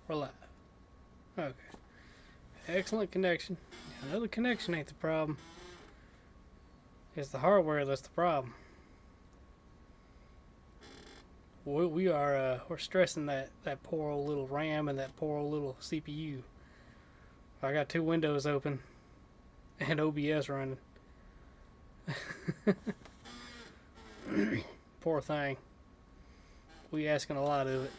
We're live. Okay. Excellent connection. I know the connection ain't the problem. It's the hardware that's the problem. We're stressing that poor old little RAM and that poor old little CPU. I got 2 windows open and OBS running. Poor thing. We asking a lot of it.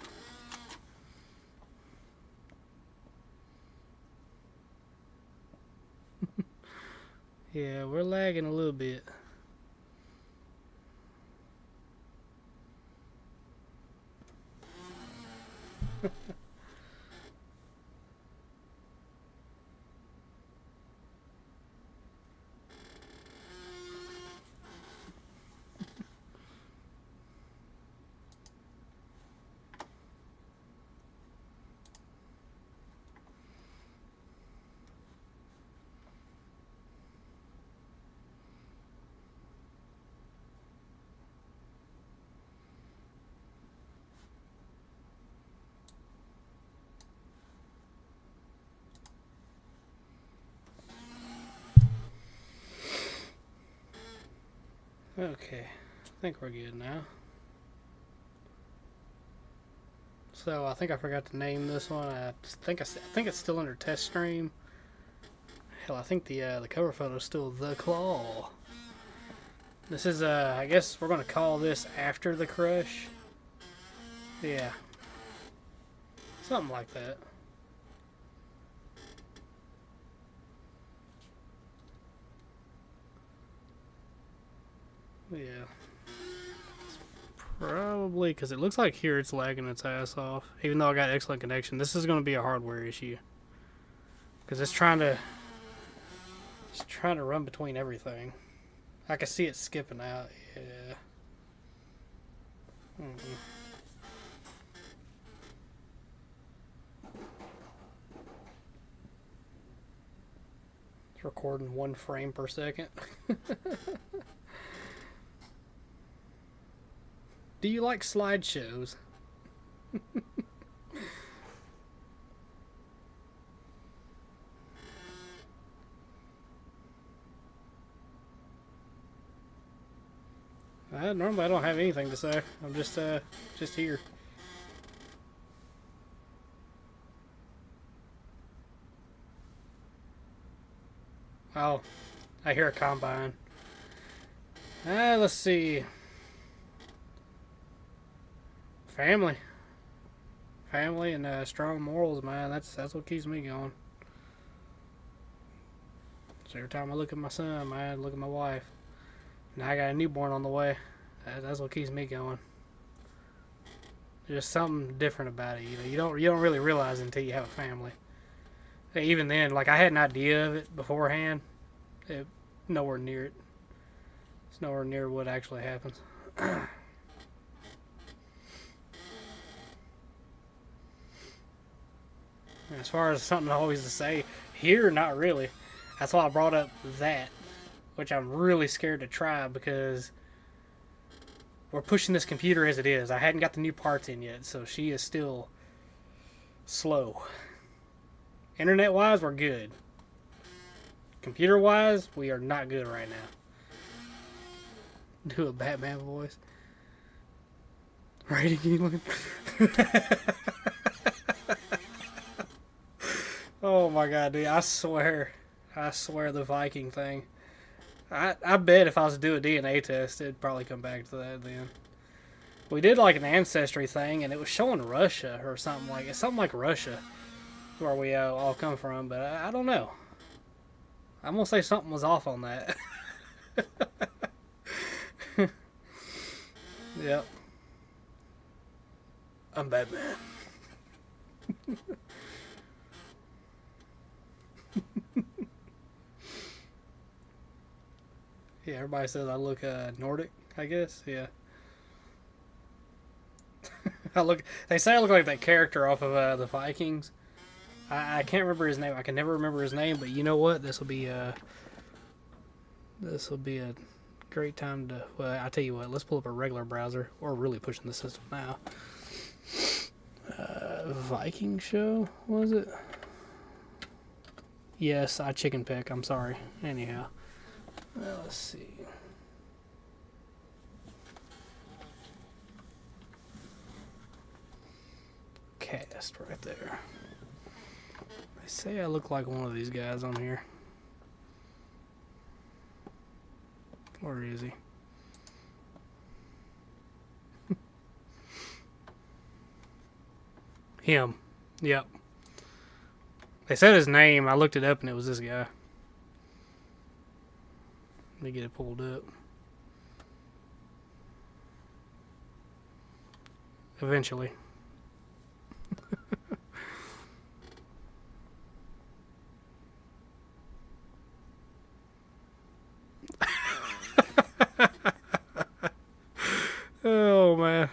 Yeah, we're lagging a little bit. Okay, I think we're good now. So I think I forgot to name this one. I think it's still under test stream. Hell, I think the cover photo is still the claw. This is I guess we're gonna call this after the crush. Yeah, something like that. Yeah. Probably, because it looks like here it's lagging its ass off. Even though I got excellent connection. This is going to be a hardware issue. Because it's trying to run between everything. I can see it skipping out. Yeah. It's recording 1 frame per second. Do you like slideshows? Normally I don't have anything to say. I'm just here. Oh, I hear a combine. Let's see. Family and strong morals, man. That's what keeps me going. So every time I look at my son, man, look at my wife. Now I got a newborn on the way. That's what keeps me going. There's something different about it. You don't really realize it until you have a family. Even then, like I had an idea of it beforehand. Nowhere near it. It's nowhere near what actually happens. As far as something always to say, here, not really. That's why I brought up that, which I'm really scared to try because we're pushing this computer as it is. I hadn't got the new parts in yet, so she is still slow. Internet-wise, we're good. Computer-wise, we are not good right now. Do a Batman voice. Rating England. Oh my god, dude, I swear the Viking thing. I bet if I was to do a DNA test, it'd probably come back to that then. We did like an ancestry thing, and it was showing Russia or something like Russia, where we all come from, but I don't know. I'm gonna say something was off on that. Yep. I'm Batman. Yeah, everybody says I look Nordic, I guess. Yeah. They say I look like that character off of the Vikings. I can't remember his name. I can never remember his name, but you know what? This will be a great time to. Well, I tell you what. Let's pull up a regular browser. We're really pushing the system now. Viking show, was it? Yes, I chicken peck. I'm sorry. Anyhow, let's see. Cast right there. They say I look like one of these guys on here. Where is he? Him. Yep. They said his name. I looked it up and it was this guy. Let me get it pulled up. Eventually. Oh, man.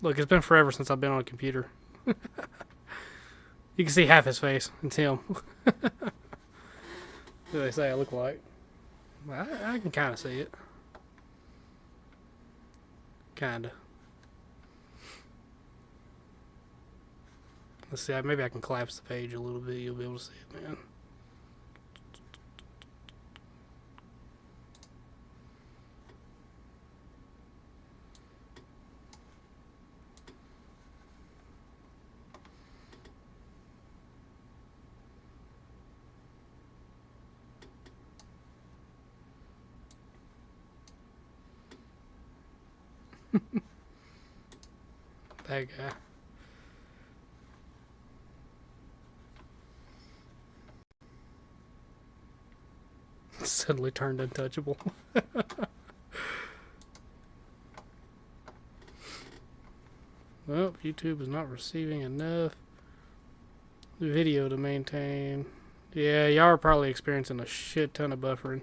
Look, it's been forever since I've been on a computer. You can see half his face. It's him. What do they say I look like? I can kind of see it. Kind of. Let's see. Maybe I can collapse the page a little bit. You'll be able to see it, man. That guy. Suddenly turned untouchable. Well, YouTube is not receiving enough video to maintain. Yeah, y'all are probably experiencing a shit ton of buffering.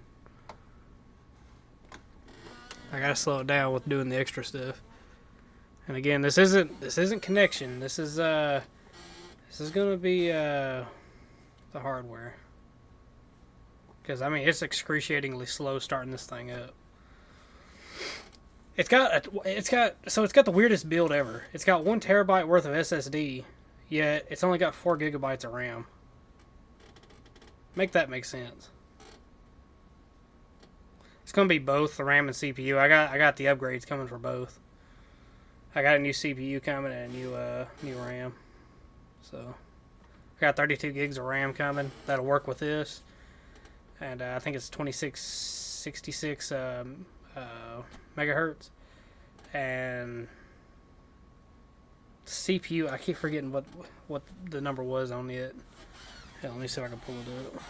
I gotta slow it down with doing the extra stuff. And again, this isn't connection. This is gonna be the hardware. Because I mean, it's excruciatingly slow starting this thing up. It's got the weirdest build ever. It's got 1 terabyte worth of SSD, yet it's only got 4 gigabytes of RAM. Make that make sense. It's gonna be both the RAM and CPU. I got the upgrades coming for both. I got a new CPU coming and a new RAM. So I got 32 gigs of RAM coming. That'll work with this. And I think it's 2666 megahertz. And CPU, I keep forgetting what the number was on it. Hell, let me see if I can pull it up.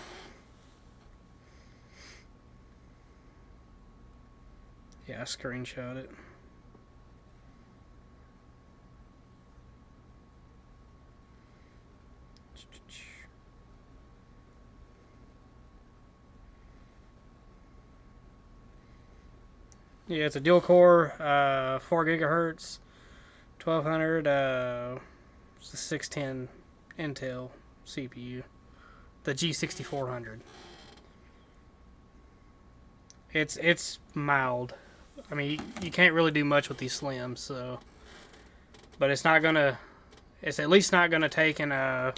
Yeah, I screenshot it. Yeah, it's a dual core, 4 gigahertz, 1200, it's a 610 Intel CPU, the G6400. It's mild. I mean, you can't really do much with these slims, so, but it's at least not gonna take a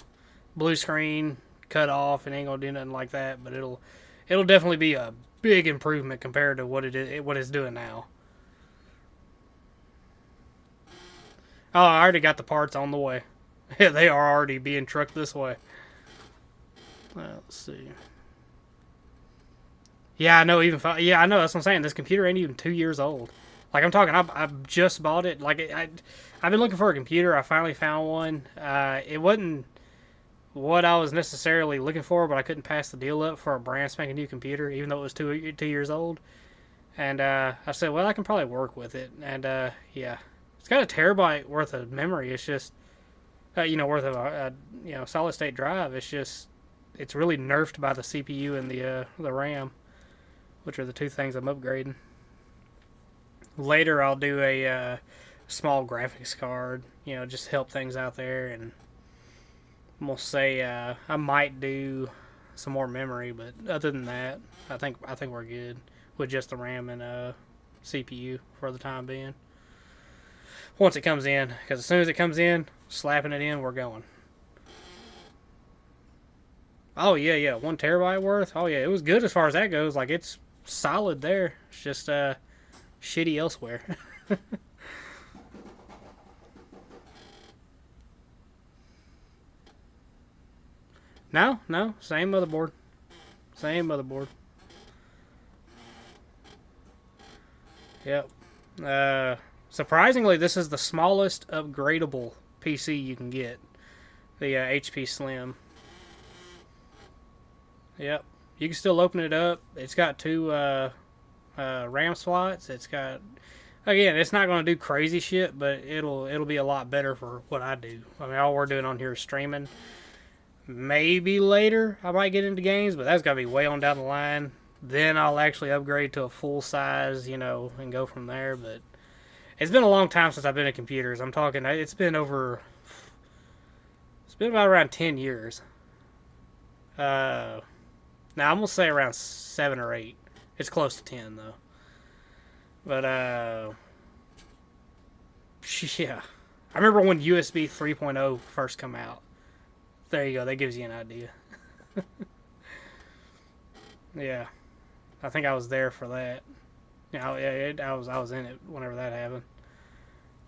blue screen, cut off, and ain't gonna do nothing like that. But it'll definitely be a big improvement compared to what it's doing now. Oh, I already got the parts on the way. They are already being trucked this way. Let's see. Yeah, I know. Yeah, I know. That's what I'm saying. This computer ain't even 2 years old. Like I'm talking, I just bought it. Like I've been looking for a computer. I finally found one. It wasn't what I was necessarily looking for, but I couldn't pass the deal up for a brand spanking new computer, even though it was 2 years old. And I said, well, I can probably work with it. And yeah, it's got a terabyte worth of memory. It's just, worth of a solid state drive. It's really nerfed by the CPU and the RAM, which are the two things I'm upgrading. Later, I'll do a small graphics card, you know, just help things out there. And we'll say I might do some more memory, but other than that, I think we're good with just the RAM and CPU for the time being. Once it comes in, because as soon as it comes in, slapping it in, we're going. Oh yeah, 1 terabyte worth. Oh yeah, it was good as far as that goes. Like, it's solid there. It's just shitty elsewhere. No, same motherboard. Same motherboard. Yep. Surprisingly, this is the smallest upgradable PC you can get. The HP Slim. Yep. You can still open it up. It's got 2 RAM slots. It's got... Again, it's not going to do crazy shit, but it'll be a lot better for what I do. I mean, all we're doing on here is streaming. Maybe later I might get into games, but that's got to be way on down the line. Then I'll actually upgrade to a full size, you know, and go from there. But it's been a long time since I've been at computers. I'm talking, it's been about around 10 years. Now I'm going to say around 7 or 8. It's close to 10 though. But yeah. I remember when USB 3.0 first come out. There you go. That gives you an idea. Yeah, I think I was there for that. Yeah, I was in it whenever that happened.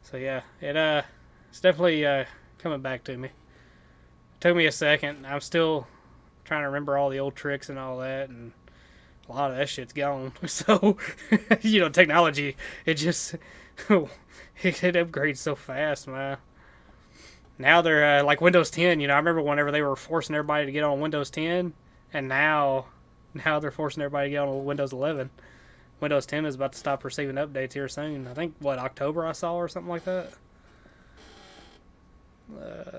So yeah, it's definitely coming back to me. It took me a second. I'm still trying to remember all the old tricks and all that, and a lot of that shit's gone. So, you know, technology, it just it upgrades so fast, man. Now they're like Windows 10. You know, I remember whenever they were forcing everybody to get on Windows 10, and now they're forcing everybody to get on Windows 11. Windows 10 is about to stop receiving updates here soon. I think, what, October I saw or something like that?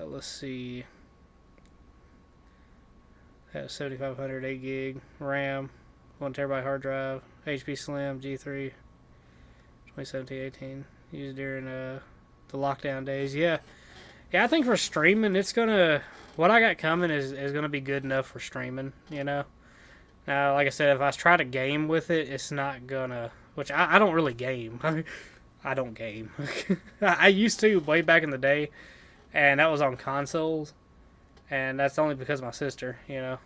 Let's see. Has 7500 8 gig RAM, 1 terabyte hard drive, HP Slim G3, 2017-18. Used during the lockdown days. Yeah, I think for streaming, it's gonna... What I got coming is gonna be good enough for streaming, you know? Now, like I said, if I try to game with it, it's not gonna... Which, I don't really game. I don't game. I used to way back in the day, and that was on consoles, and that's only because of my sister, you know?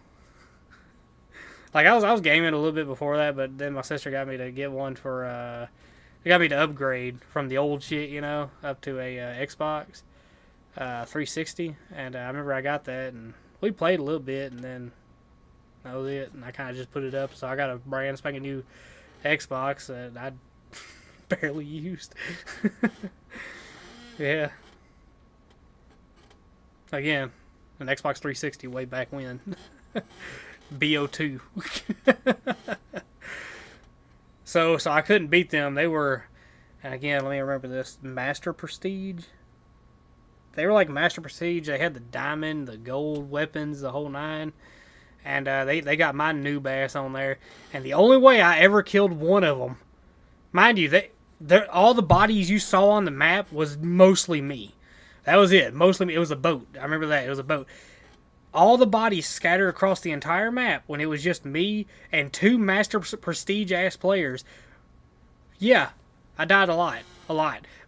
Like, I was gaming a little bit before that, but then my sister got me to get one for... got me to upgrade from the old shit, you know, up to a Xbox 360, and I remember I got that, and we played a little bit, and then that was it, and I kind of just put it up. So I got a brand spanking new Xbox that I barely used. Yeah. Again, an Xbox 360 way back when. BO2. So I couldn't beat them. They were, and again, let me remember this, Master Prestige. They were like Master Prestige. They had the diamond, the gold weapons, the whole nine. And they got my noob ass on there. And the only way I ever killed one of them, mind you, all the bodies you saw on the map was mostly me. That was it. Mostly me. It was a boat. I remember that. It was a boat. All the bodies scattered across the entire map when it was just me and 2 Master Prestige ass players. Yeah, I died a lot.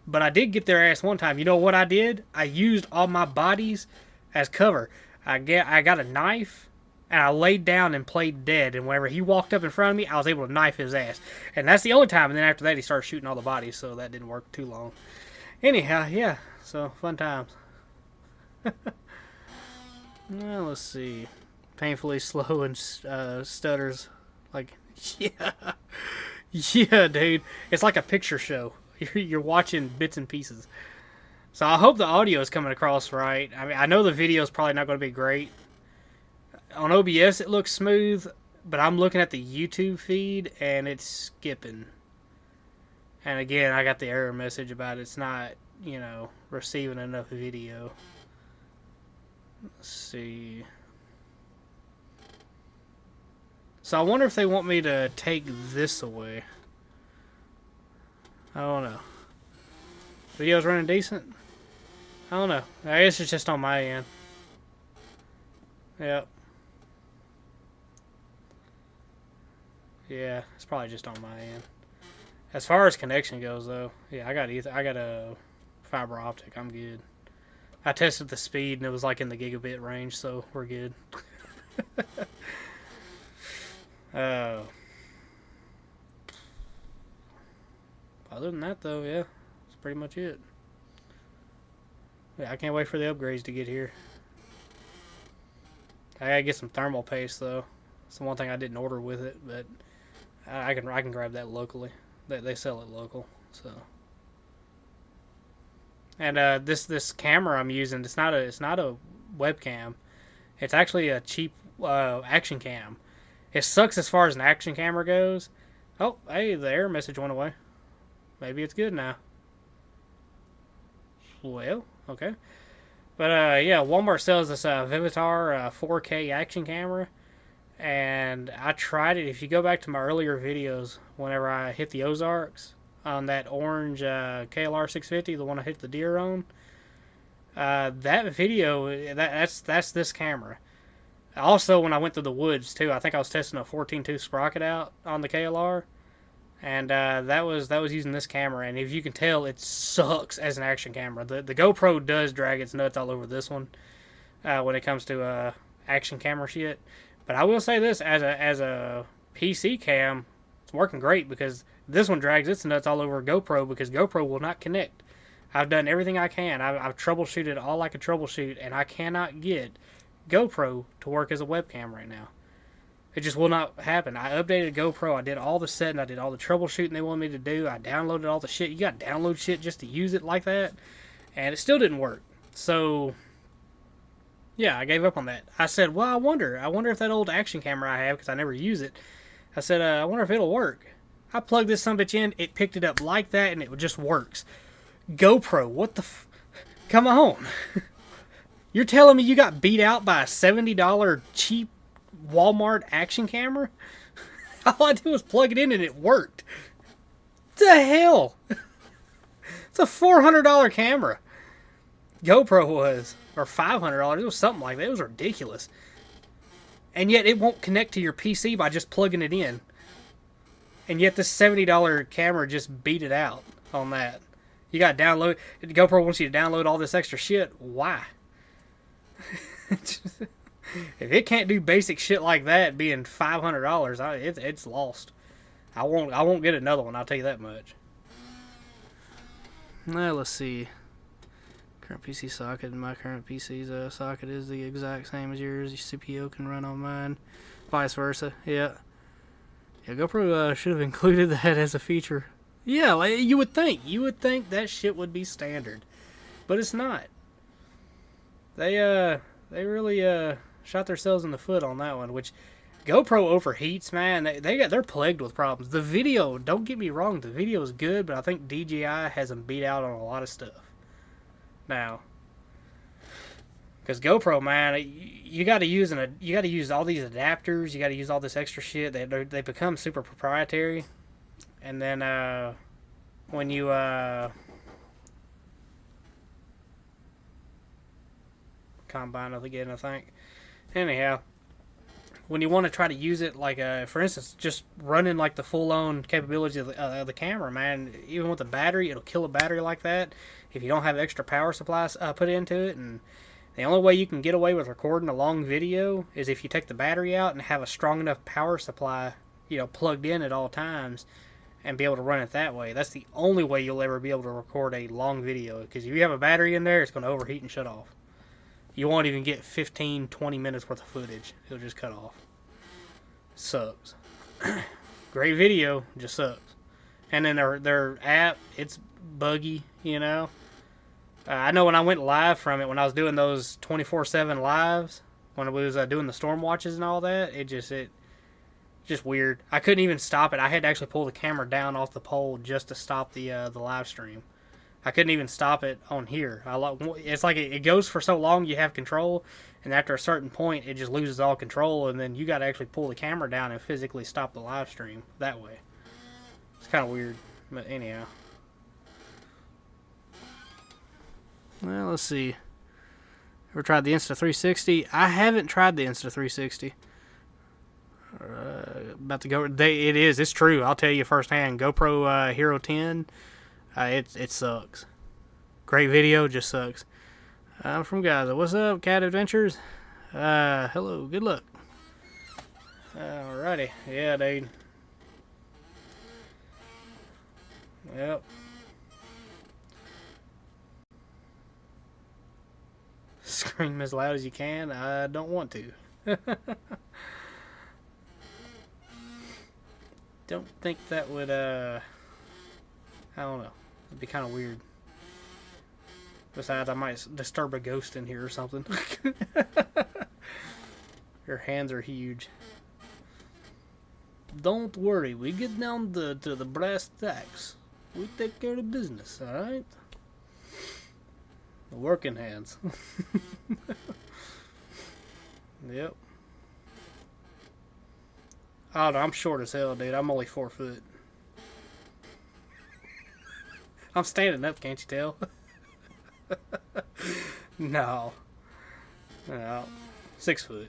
But I did get their ass one time. You know what I did? I used all my bodies as cover. I got a knife, and I laid down and played dead. And whenever he walked up in front of me, I was able to knife his ass. And that's the only time. And then after that, he started shooting all the bodies, so that didn't work too long. Anyhow, yeah. So, fun times. Well, let's see. Painfully slow and stutters. Like, yeah. Yeah, dude. It's like a picture show. You're watching bits and pieces. So I hope the audio is coming across right. I mean, I know the video is probably not going to be great. On OBS, it looks smooth, but I'm looking at the YouTube feed, and it's skipping. And again, I got the error message about it's not, you know, receiving enough video. Let's see. So I wonder if they want me to take this away. I don't know. Video's running decent? I don't know. I guess it's just on my end. Yep. Yeah, it's probably just on my end. As far as connection goes, though, yeah, I got a fiber optic. I'm good. I tested the speed and it was like in the gigabit range, so we're good. Other than that, though, yeah, that's pretty much it. Yeah, I can't wait for the upgrades to get here. I gotta get some thermal paste though. It's the one thing I didn't order with it, but I can grab that locally. They sell it local, so. And this camera I'm using, it's not a webcam. It's actually a cheap action cam. It sucks as far as an action camera goes. Oh, hey, the error message went away. Maybe it's good now. Well, okay. But yeah, Walmart sells this Vivitar 4K action camera, and I tried it. If you go back to my earlier videos, whenever I hit the Ozarks on that orange KLR 650, the one I hit the deer on, that video, that's this camera. Also, when I went to the woods too, I think I was testing a 14-tooth sprocket out on the KLR, and that was using this camera. And if you can tell, it sucks as an action camera. The GoPro does drag its nuts all over this one when it comes to action camera shit. But I will say this, as a PC cam, it's working great, because this one drags its nuts all over GoPro because GoPro will not connect. I've done everything I can. I've troubleshooted all I could troubleshoot, and I cannot get GoPro to work as a webcam right now. It just will not happen. I updated GoPro. I did all the setting. I did all the troubleshooting they wanted me to do. I downloaded all the shit. You got to download shit just to use it like that. And it still didn't work. So, yeah, I gave up on that. I said, well, I wonder if that old action camera I have, because I never use it, I said, I wonder if it'll work. I plugged this sumbitch in. It picked it up like that, and it just works. GoPro, what the come on. You're telling me you got beat out by a $70 cheap Walmart action camera? All I did was plug it in and it worked. What the hell? It's a $400 camera. GoPro was. Or $500. It was something like that. It was ridiculous. And yet it won't connect to your PC by just plugging it in. And yet this $70 camera just beat it out on that. You got to download. GoPro wants you to download all this extra shit. Why? If it can't do basic shit like that, being $500, it's lost. I won't get another one. I'll tell you that much. Now let's see. Current PC socket. My current PC's socket is the exact same as yours. Your CPU can run on mine. Vice versa. Yeah. Yeah. GoPro should have included that as a feature. Yeah, like, you would think. You would think that shit would be standard, but it's not. They really shot themselves in the foot on that one. Which GoPro overheats, man. They're plagued with problems. The video, don't get me wrong, the video is good, but I think DJI has them beat out on a lot of stuff now. Because GoPro, man, you got to use all these adapters. You got to use all this extra shit. They become super proprietary. And then when you combine it again, I think. Anyhow, when you want to try to use it, like for instance, just running like the full-on capabilities of the camera, man, even with the battery, it'll kill a battery like that if you don't have extra power supplies put into it. And the only way you can get away with recording a long video is if you take the battery out and have a strong enough power supply, plugged in at all times, and be able to run it that way. That's the only way you'll ever be able to record a long video, because if you have a battery in there, it's going to overheat and shut off. You won't even get 15, 20 minutes worth of footage. It'll just cut off. Sucks. Great video, just sucks. And then their app, it's buggy, I know when I went live from it, when I was doing those 24/7 lives, when I was doing the storm watches and all that, it just weird. I couldn't even stop it. I had to actually pull the camera down off the pole just to stop the live stream. I couldn't even stop it on here. It's like it goes for so long you have control, and after a certain point it just loses all control, and then you got to actually pull the camera down and physically stop the live stream that way. It's kind of weird, but anyhow. Well, let's see. Ever tried the Insta360? I haven't tried the Insta360. About to go. It is. It's true. I'll tell you firsthand. GoPro Hero 10. It sucks. Great video, just sucks. I'm from Gaza. What's up, Cat Adventures? Hello. Good luck. Alrighty. Yeah, dude. Yep. Scream as loud as you can. I don't want to. Don't think that would, I don't know. It'd be kind of weird. Besides, I might disturb a ghost in here or something. Your hands are huge. Don't worry, we get down to the brass tacks. We take care of business, alright? The working hands. Yep. Oh no, I'm short as hell, dude. I'm only 4 foot. I'm standing up, can't you tell? No. No. 6 foot.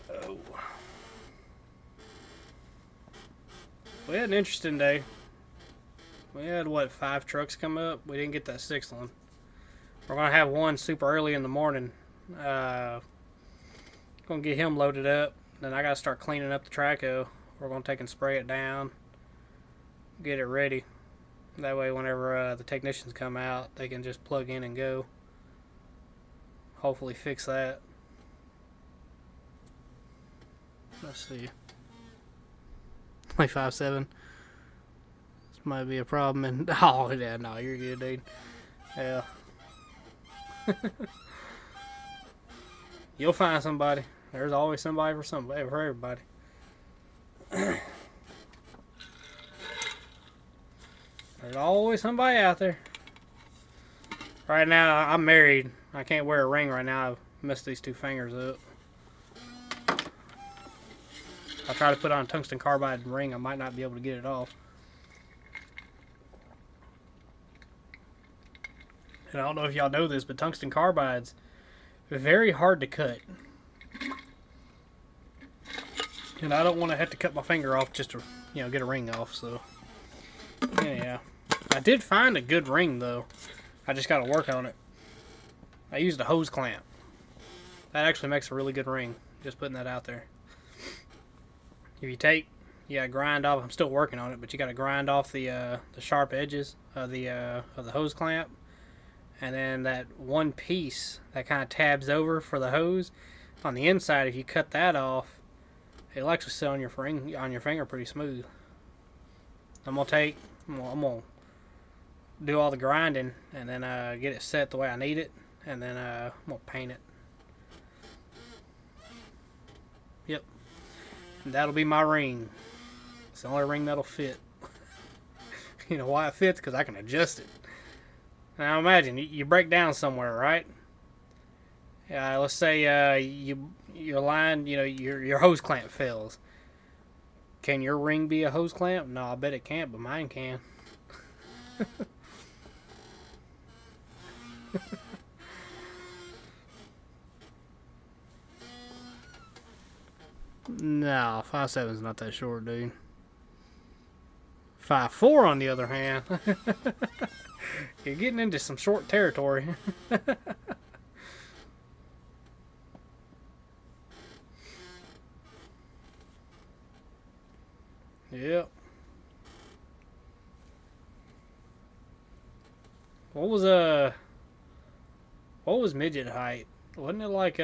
Oh. We had an interesting day. We had, what, 5 trucks come up? We didn't get that 6th one. We're going to have one super early in the morning. Going to get him loaded up. Then I got to start cleaning up the Traco. We're going to take and spray it down. Get it ready. That way whenever the technicians come out, they can just plug in and go. Hopefully fix that. Let's see. Like 5'7". This might be a problem. And oh yeah, no, you're good, dude. Yeah. You'll find somebody. There's always somebody for somebody, for everybody. There's always somebody out there. Right now, I'm married. I can't wear a ring right now. I've messed these 2 fingers up. I try to put on a tungsten carbide ring. I might not be able to get it off. And I don't know if y'all know this, but tungsten carbides are very hard to cut. And I don't want to have to cut my finger off just to, you know, get a ring off. So, yeah. I did find a good ring, though. I just got to work on it. I used a hose clamp. That actually makes a really good ring. Just putting that out there. If you take, you gotta grind off. I'm still working on it, but you gotta grind off the sharp edges of the hose clamp, and then that one piece that kind of tabs over for the hose on the inside. If you cut that off, it'll actually sit on your finger pretty smooth. I'm gonna do all the grinding and then get it set the way I need it, and then I'm gonna paint it. Yep. And that'll be my ring. It's the only ring that'll fit. You know why it fits? Because I can adjust it. Now imagine you break down somewhere, right? Let's say your line, you know, your hose clamp fails. Can your ring be a hose clamp? No, I bet it can't, but mine can. No, 5'7" is not that short, dude. 5'4" on the other hand. You're getting into some short territory. Yep. What was midget height? Wasn't it like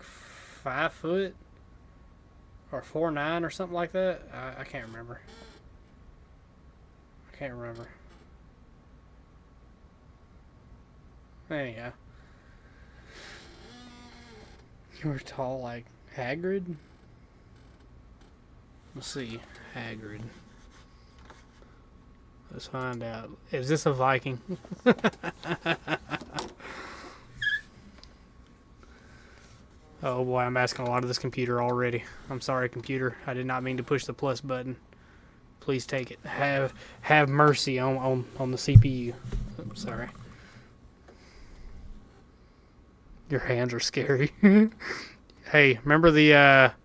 5 foot or 4'9" or something like that? I can't remember. Anyhow, you were tall like Hagrid. Let's see, Hagrid. Let's find out. Is this a Viking? Oh boy, I'm asking a lot of this computer already. I'm sorry, computer. I did not mean to push the plus button. Please take it. Have mercy on the CPU. I'm sorry. Your hands are scary. Hey, remember the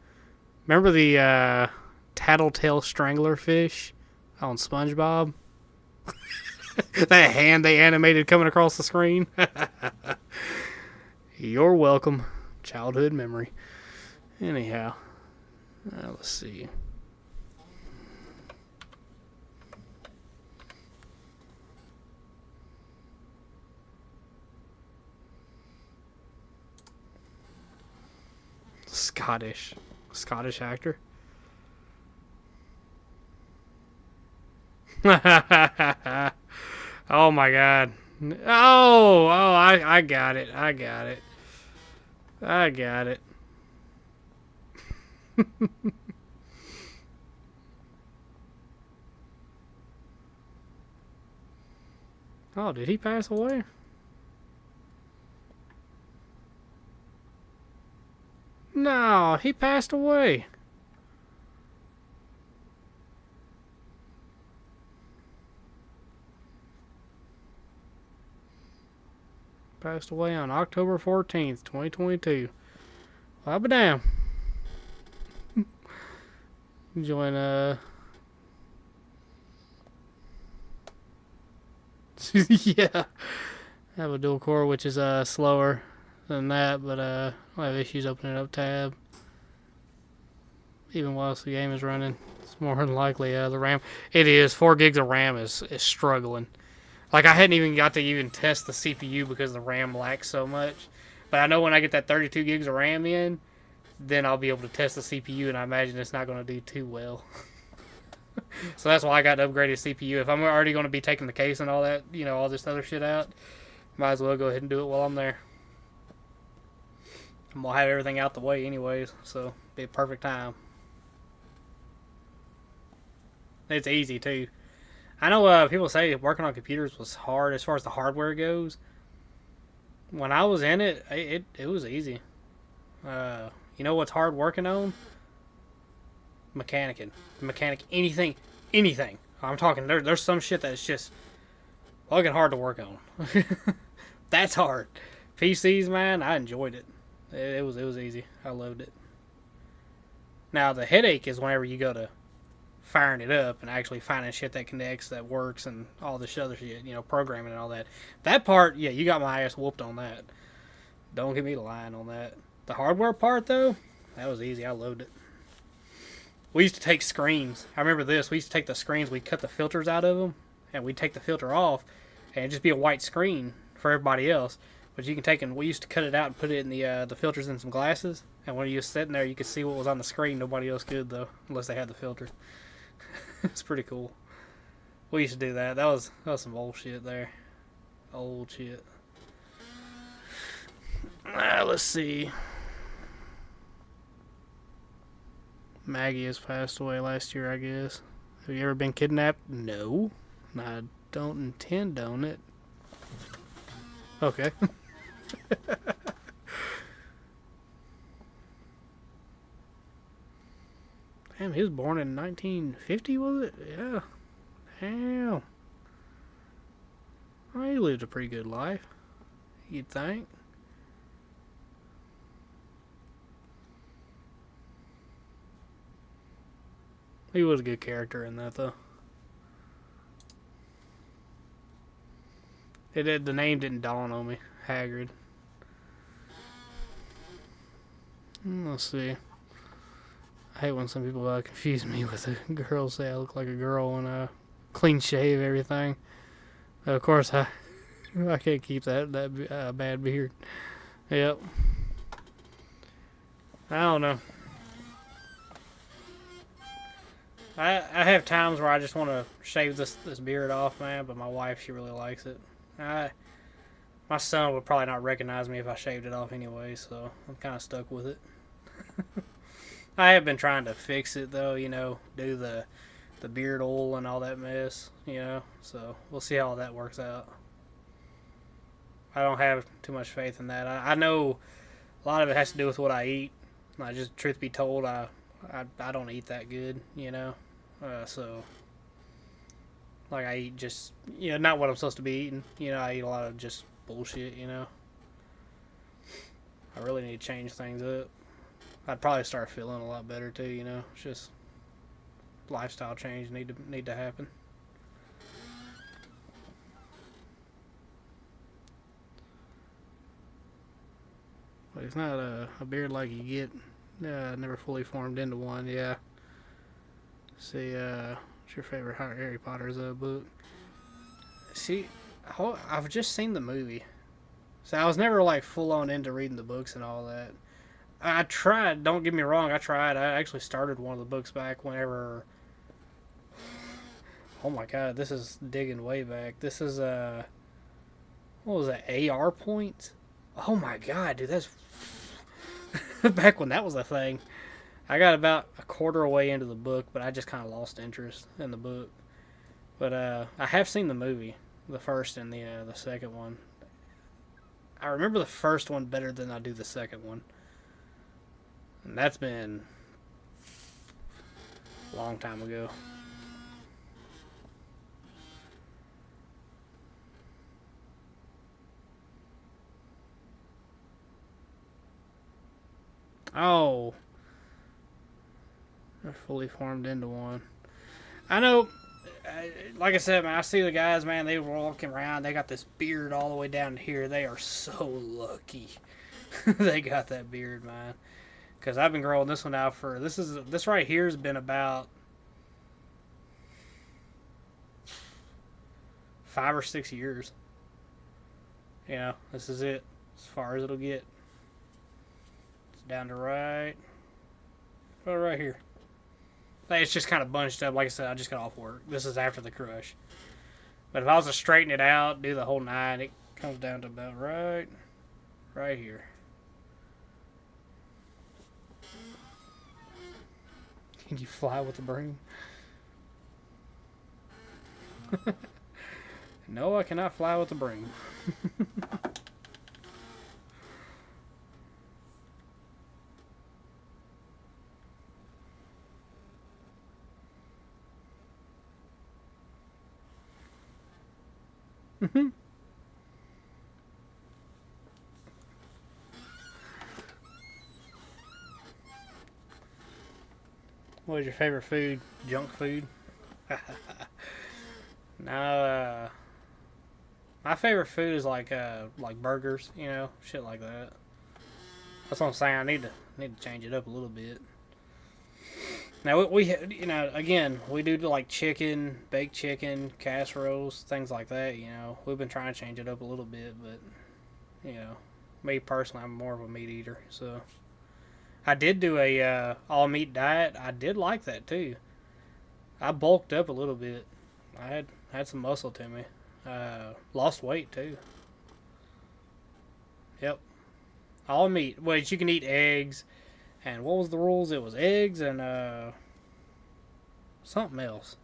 tattletale strangler fish on SpongeBob? That hand they animated coming across the screen. You're welcome. Childhood memory. Anyhow, let's see. Scottish actor. Oh my god. Oh, I got it. Oh, did he pass away? No, he passed away. Passed away on October 14th, 2022. Well, I'll be damn. Join, yeah. I have a dual core, which is, slower than that, but, I have issues opening up tab. Even whilst the game is running. It's more than likely, the RAM. It is. 4 gigs of RAM is struggling. Like, I hadn't even got to even test the CPU because the RAM lacks so much. But I know when I get that 32 gigs of RAM in, then I'll be able to test the CPU, and I imagine it's not going to do too well. So that's why I got to upgrade the CPU. If I'm already going to be taking the case and all that, you know, all this other shit out, might as well go ahead and do it while I'm there. I'm going to have everything out the way anyways, so be a perfect time. It's easy, too. I know people say working on computers was hard as far as the hardware goes. When I was in it, it was easy. You know what's hard working on? Mechanic, anything. I'm talking, there's some shit that's just fucking hard to work on. That's hard. PCs, man, I enjoyed it. It was easy. I loved it. Now, the headache is whenever you go to firing it up and actually finding shit that connects, that works, and all this other shit, you know, programming and all that. That part, yeah, you got my ass whooped on that. Don't get me to lying on that. The hardware part, though, that was easy. I loved it. We used to take screens. I remember this. We used to take the screens, we'd cut the filters out of them, and we'd take the filter off, and it'd just be a white screen for everybody else. But you can take and we used to cut it out and put it in the filters in some glasses, and when you were sitting there, you could see what was on the screen. Nobody else could, though, unless they had the filter. It's pretty cool. We used to do that. That was some old shit there. Old shit. Let's see. Maggie has passed away last year, I guess. Have you ever been kidnapped? No. I don't intend on it. Okay. Damn, he was born in 1950, was it? Yeah. Damn. Well, he lived a pretty good life, you'd think. He was a good character in that, though. The name didn't dawn on me. Hagrid. Let's see. I hate when some people confuse me with a girl, say I look like a girl and clean shave everything. Of course, I can't keep that bad beard. Yep. I don't know. I have times where I just want to shave this beard off, man, but my wife, she really likes it. My son would probably not recognize me if I shaved it off anyway, so I'm kind of stuck with it. I have been trying to fix it, though, you know, do the the beard oil and all that mess, So we'll see how that works out. I don't have too much faith in that. I know a lot of it has to do with what I eat. Truth be told, I don't eat that good, So, like, I eat just, not what I'm supposed to be eating. I eat a lot of just bullshit, I really need to change things up. I'd probably start feeling a lot better too, It's just lifestyle change need to happen. But it's not a beard like you get. Never fully formed into one. Yeah. See, what's your favorite Harry Potter's book? See, I've just seen the movie, so I was never like full on into reading the books and all that. I tried. Don't get me wrong. I tried. I actually started one of the books back whenever. Oh my god, this is digging way back. This is what was that? AR points? Oh my god, dude, that's back when that was a thing. I got about a quarter way into the book, but I just kind of lost interest in the book. But I have seen the movie, the first and the second one. I remember the first one better than I do the second one, and that's been a long time ago. Oh, they're fully formed into one. I know, like I said, man, I see the guys, man, they were walking around, they got this beard all the way down to here. They are so lucky they got that beard, man. Because I've been growing this one out for, this right here has been about 5 or 6 years. This is it, as far as it'll get. Down to right here. It's just kind of bunched up. Like I said, I just got off work. This is after the crush. But if I was to straighten it out, do the whole 9, it comes down to about right here. Can you fly with the broom? No, I cannot fly with the broom. What is your favorite food? Junk food? No, my favorite food is like burgers, shit like that. That's what I'm saying. I need to change it up a little bit. Now we again, we do like chicken, baked chicken, casseroles, things like that. We've been trying to change it up a little bit, but me personally, I'm more of a meat eater. So I did do a all meat diet. I did like that too. I bulked up a little bit. I had some muscle to me. Lost weight too. Yep. All meat. Wait, you can eat eggs. And what was the rules? It was eggs and something else.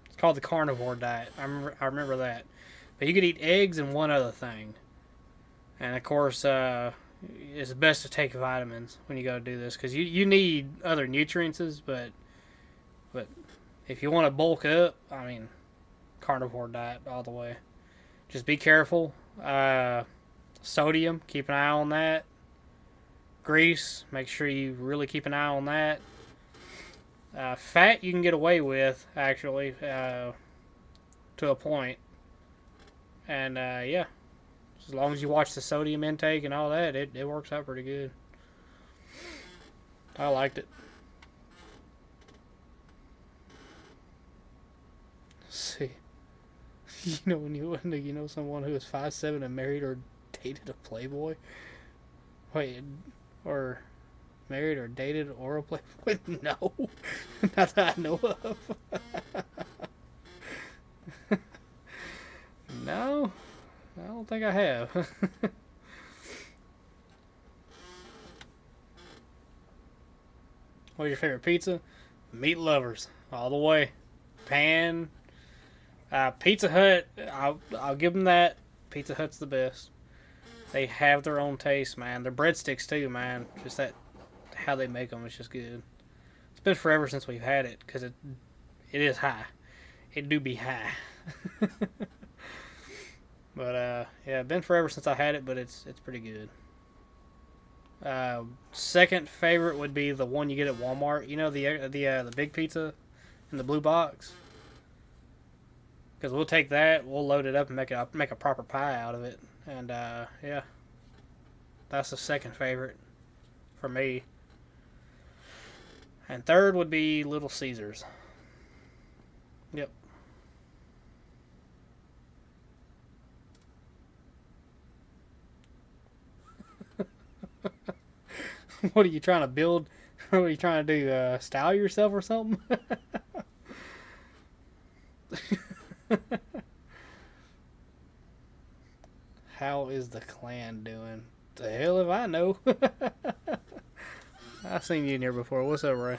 It's called the carnivore diet. I remember that. But you could eat eggs and one other thing. And of course, it's best to take vitamins when you go to do this because you need other nutrients. But if you want to bulk up, I mean, carnivore diet all the way. Just be careful. Sodium, keep an eye on that. Grease, make sure you really keep an eye on that. Fat you can get away with, actually, to a point. And, yeah. As long as you watch the sodium intake and all that, it works out pretty good. I liked it. Let's see. When you know someone who is 5'7" and married or dated a playboy? Wait, or married or dated or a playboy? No. Not that I know of. No, I don't think I have. What's your favorite pizza? Meat lovers, all the way. Pan. Pizza Hut, I'll give them that. Pizza Hut's the best. They have their own taste, man. Their breadsticks too, man. Just that, how they make them is just good. It's been forever since we've had it, because it is high. It do be high. But yeah, been forever since I had it, but it's pretty good. Second favorite would be the one you get at Walmart. You know, the big pizza in the blue box. Because we'll take that, we'll load it up and make a proper pie out of it. And yeah, that's the second favorite for me. And third would be Little Caesars. Yep. What are you trying to build? What are you trying to do? Style yourself or something? How is the clan doing? The hell if I know. I've seen you in here before. What's up, Ray?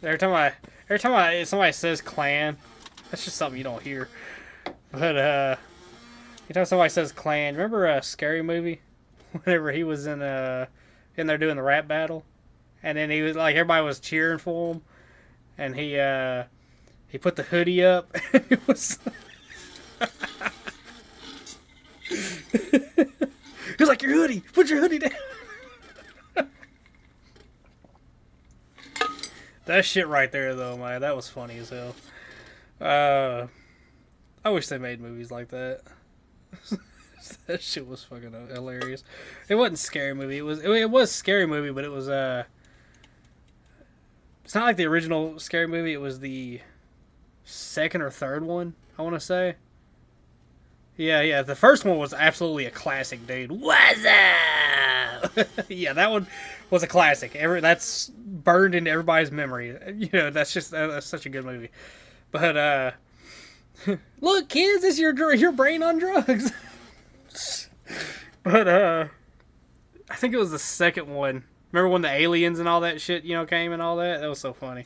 Every time somebody says clan, that's just something you don't hear. But every time somebody says clan, remember a Scary Movie? Whenever he was in there doing the rap battle, and then he was like, everybody was cheering for him, and he put the hoodie up, and it was he was like, your hoodie, put your hoodie down. That shit right there, though, man, that was funny as hell. I wish they made movies like that. That shit was fucking hilarious. It wasn't a Scary Movie. It was a Scary Movie, but it was it's not like the original Scary Movie. It was the second or third one, I want to say. Yeah. The first one was absolutely a classic, dude. What's up? Yeah, that one was a classic. That's burned into everybody's memory. You know, that's such a good movie. But look, kids, it's your brain on drugs. But I think it was the second one. Remember when the aliens and all that shit, you know, came and all that? That was so funny.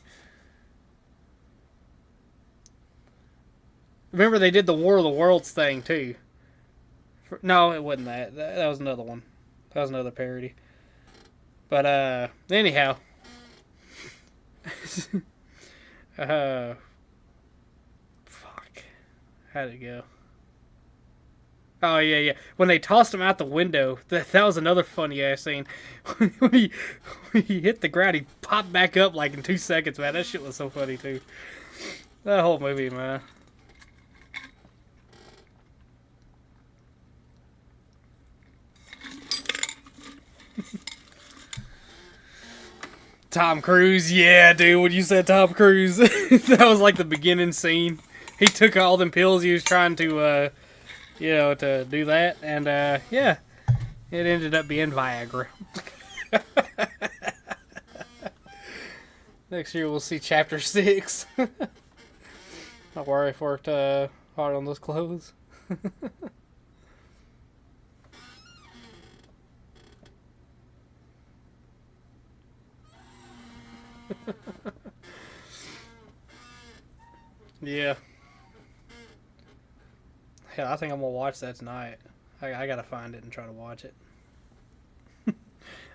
Remember they did the War of the Worlds thing too. No, it wasn't that. That was another one. That was another parody. But anyhow. Fuck. How'd it go? Oh, yeah. When they tossed him out the window, that was another funny-ass scene. when he hit the ground, he popped back up like in 2 seconds, man. That shit was so funny, too. That whole movie, man. Tom Cruise, yeah, dude, when you said Tom Cruise, that was like the beginning scene. He took all them pills he was trying to... to do that, and yeah, it ended up being Viagra. Next year we'll see Chapter 6. Don't worry, I've worked hard on those clothes. Yeah. Hell, I think I'm gonna watch that tonight. I gotta find it and try to watch it.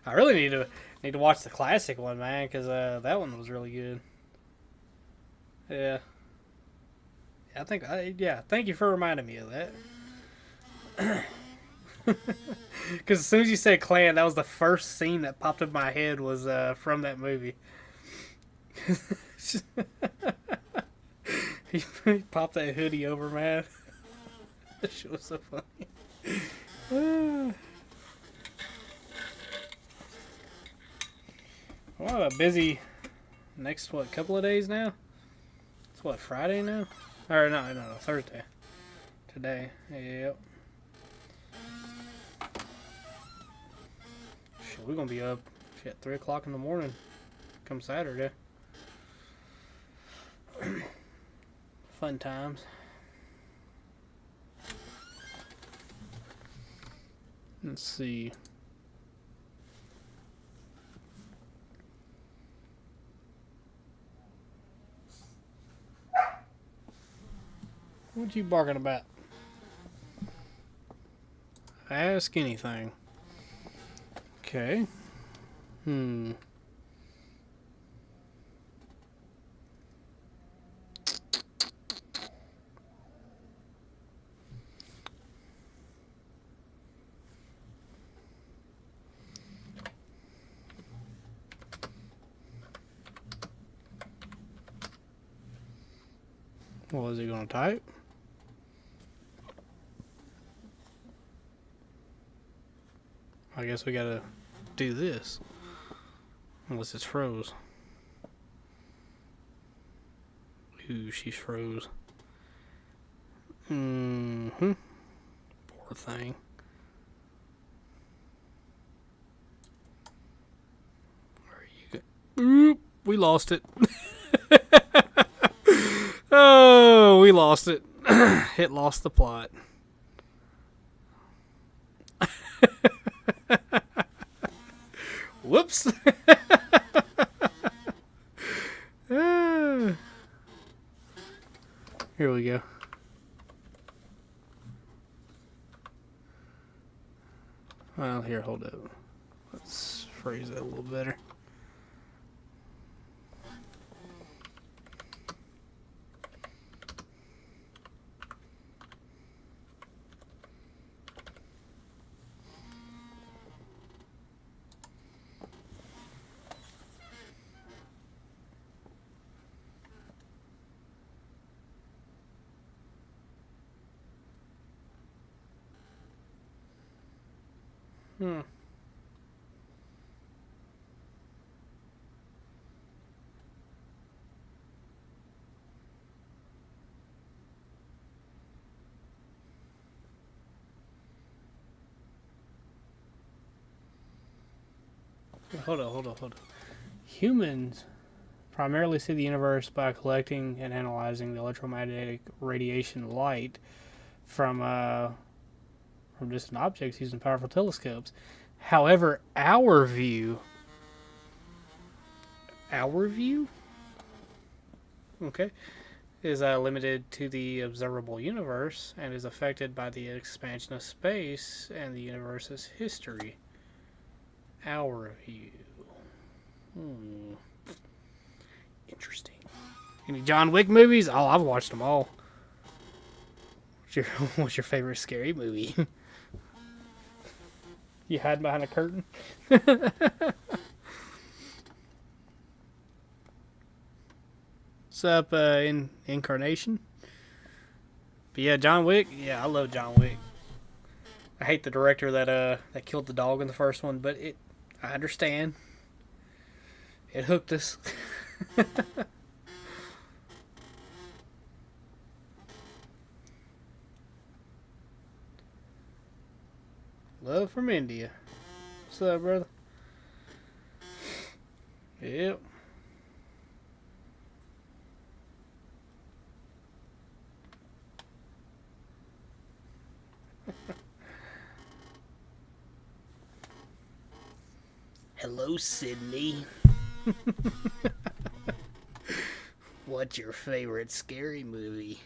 I really need to watch the classic one, man, because that one was really good. Yeah. Thank you for reminding me of that. Because as soon as you said clan, that was the first scene that popped in my head was from that movie. He popped that hoodie over, man. That shit was so funny. Well, a busy next, couple of days now? It's Friday now? Or no, Thursday. Today. Yep. Shit, we're gonna be up at 3 o'clock in the morning come Saturday. Fun times. Let's see. What you barking about? Ask anything. Okay. What is he going to type? I guess we got to do this. Unless it's froze. Ooh, she's froze. Poor thing. Where are you go? Oop, we lost it. Oh, we lost it. It lost the plot. Whoops. Here we go. Well, here, hold up. Let's phrase that a little better. Hold on. Humans primarily see the universe by collecting and analyzing the electromagnetic radiation light from distant objects using powerful telescopes. However, our view, okay, is limited to the observable universe and is affected by the expansion of space and the universe's history. Our view. Interesting. Any John Wick movies? Oh, I've watched them all. What's your favorite scary movie? You hide behind a curtain? What's up, Incarnation? But yeah, John Wick. Yeah, I love John Wick. I hate the director that killed the dog in the first one, but I understand. It hooked us. Love from India. What's up, brother? Yep. Hello, Sydney. What's your favorite scary movie?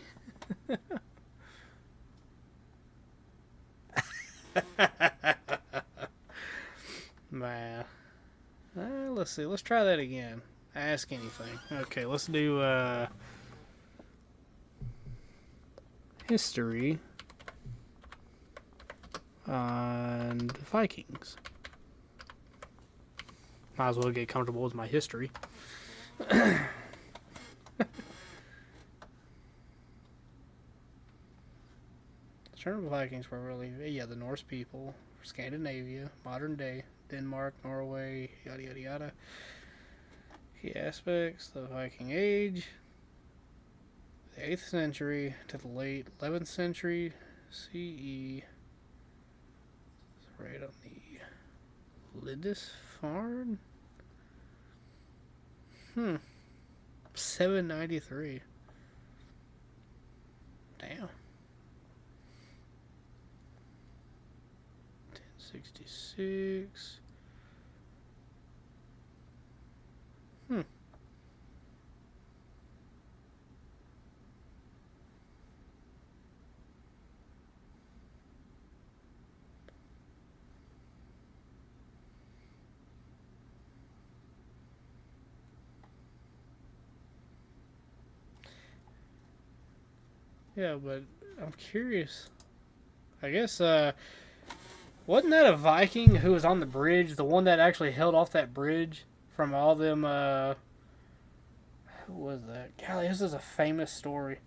Man. Let's see. Let's try that again. Ask anything. Okay, let's do history on Vikings. Might as well get comfortable with my history. Certain Vikings were really, the Norse people, Scandinavia, modern day, Denmark, Norway, yada yada yada. Key aspects: the Viking Age, the 8th century to the late 11th century CE. It's right on the Lindisfarne. 793. Damn. 66. Yeah, but I'm curious. I guess, wasn't that a Viking who was on the bridge? The one that actually held off that bridge from all them, who was that? Golly, this is a famous story.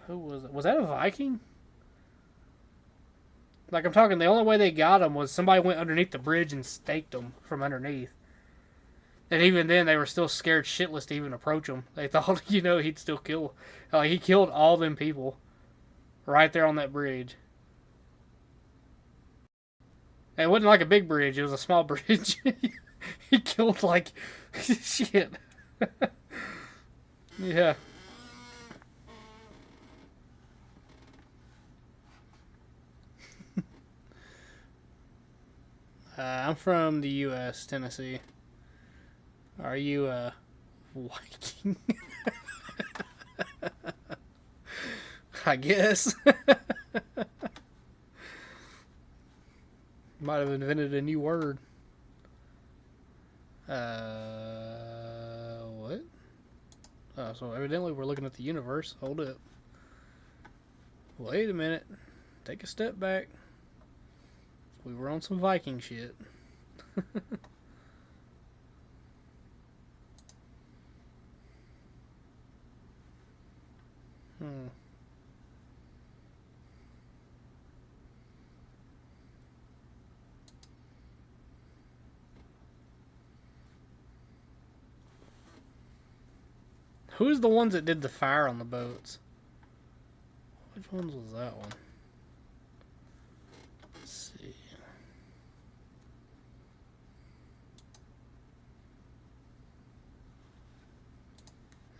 Who was it? Was that a Viking? Like, I'm talking, the only way they got him was somebody went underneath the bridge and staked him from underneath. And even then, they were still scared shitless to even approach him. They thought, he'd still kill. Like, he killed all them people right there on that bridge. And it wasn't like a big bridge, it was a small bridge. He killed, like, shit. Yeah. I'm from the U.S., Tennessee. Are you a Viking? I guess. Might have invented a new word. What? Oh, so evidently we're looking at the universe. Hold up. Wait a minute. Take a step back. We were on some Viking shit. Who's the ones that did the fire on the boats? Which ones was that one? Let's see.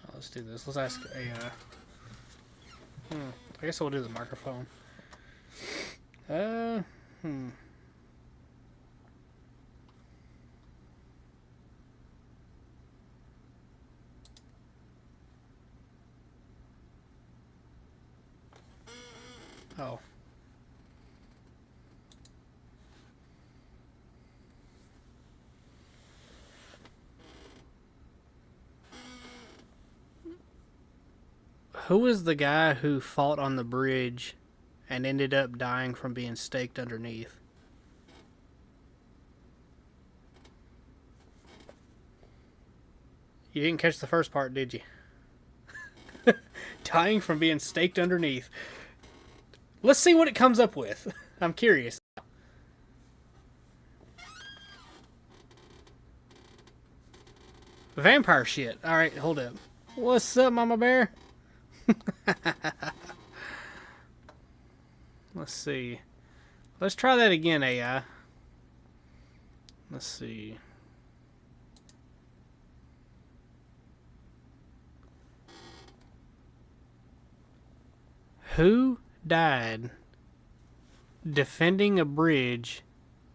Oh, let's do this. Let's ask AI. I guess we'll do the microphone. Oh. Who was the guy who fought on the bridge and ended up dying from being staked underneath? You didn't catch the first part, did you? Dying from being staked underneath. Let's see what it comes up with. I'm curious. Vampire shit. Alright, hold up. What's up, Mama Bear? Let's see. Let's try that again, AI. Let's see. Who died defending a bridge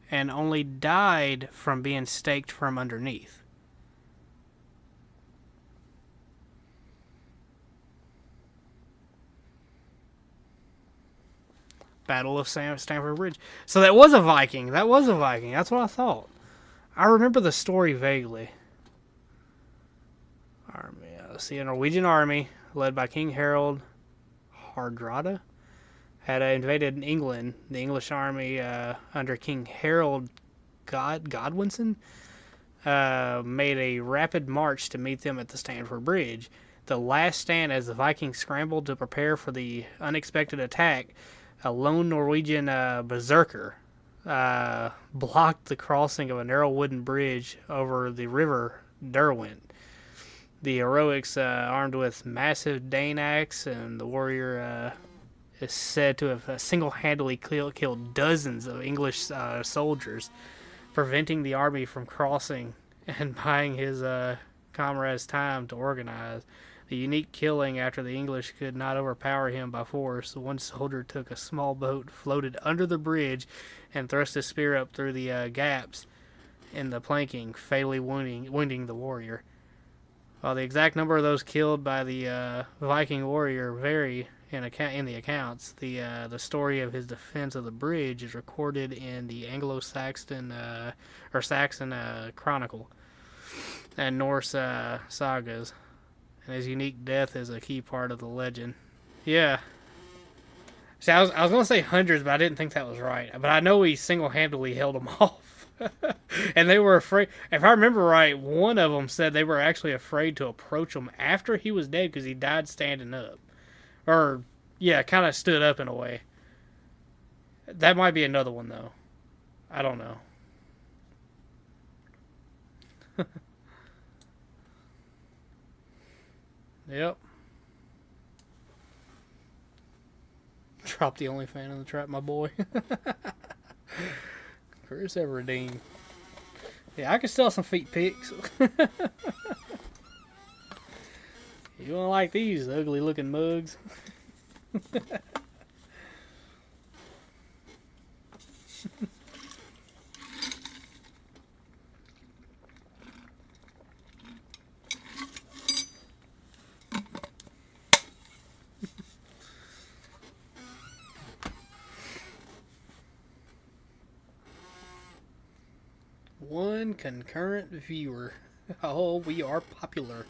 and only died from being staked from underneath? Battle of Stamford Bridge. So that was a Viking. That was a Viking. That's what I thought. I remember the story vaguely. Army. Let's see. A Norwegian army led by King Harold Hardrada had invaded England. The English army under King Harold Godwinson made a rapid march to meet them at the Stamford Bridge. The last stand as the Vikings scrambled to prepare for the unexpected attack, a lone Norwegian berserker blocked the crossing of a narrow wooden bridge over the river Derwent. The heroics, armed with massive Dane axe, and the warrior is said to have single-handedly killed dozens of English soldiers, preventing the army from crossing and buying his comrades time to organize. The unique killing after the English could not overpower him by force. One soldier took a small boat, floated under the bridge, and thrust his spear up through the gaps in the planking, fatally wounding the warrior. While the exact number of those killed by the Viking warrior vary in the accounts, the story of his defense of the bridge is recorded in the Anglo-Saxon Saxon Chronicle and Norse sagas, and his unique death is a key part of the legend. Yeah. See, I was going to say hundreds, but I didn't think that was right. But I know he single-handedly held them off. And they were afraid. If I remember right, one of them said they were actually afraid to approach him after he was dead because he died standing up. Or, yeah, kind of stood up in a way. That might be another one, though. I don't know. Yep. Drop the only fan in the trap, my boy. Chris Everdeen. Yeah, I could sell some feet pics. You don't like these ugly looking mugs? One concurrent viewer. Oh, we are popular.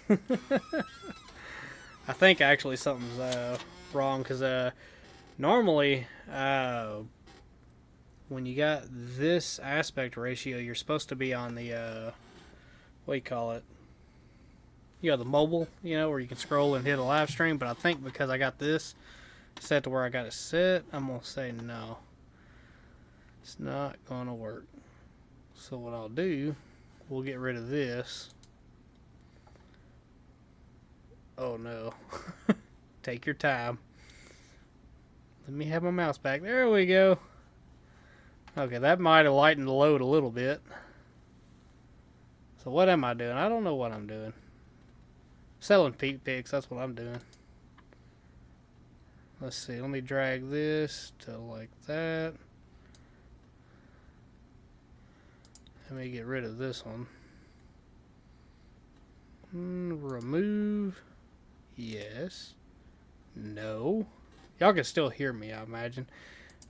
I think actually something's wrong because normally when you got this aspect ratio, you're supposed to be on the what do you call it? You got the mobile, you know, where you can scroll and hit a live stream. But I think because I got this set to where I got it set, I'm gonna say no. It's not gonna work. So what I'll do, we'll get rid of this. Oh no. Take your time. Let me have my mouse back. There we go. Okay, that might have lightened the load a little bit. So what am I doing? I don't know what I'm doing. Selling peep pics, that's what I'm doing. Let's see, let me drag this to like that. Let me get rid of this one. Remove. Yes. No. Y'all can still hear me, I imagine.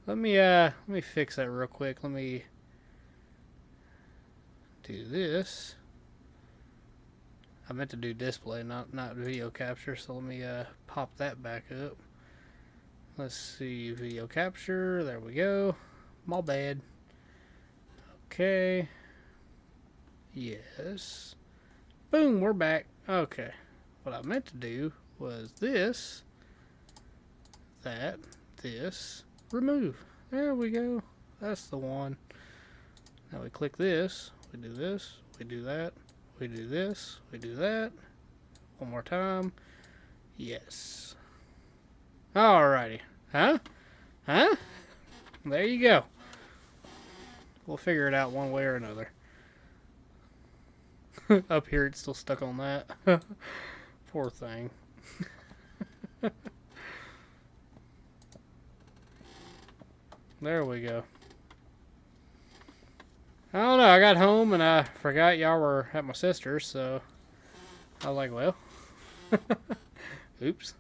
Let me fix that real quick. Let me do this. I meant to do display, not video capture, so let me pop that back up. Let's see, video capture. There we go. My bad. Okay. Yes. Boom, we're back. Okay. What I meant to do was this, that, this, remove. There we go. That's the one. Now we click this. We do this. We do that. We do this. We do that. One more time. Yes. Alrighty. Huh? Huh? There you go. We'll figure it out one way or another. Up here, it's still stuck on that. Poor thing. There we go. I don't know. I got home and I forgot y'all were at my sister's, so I was like, well, oops.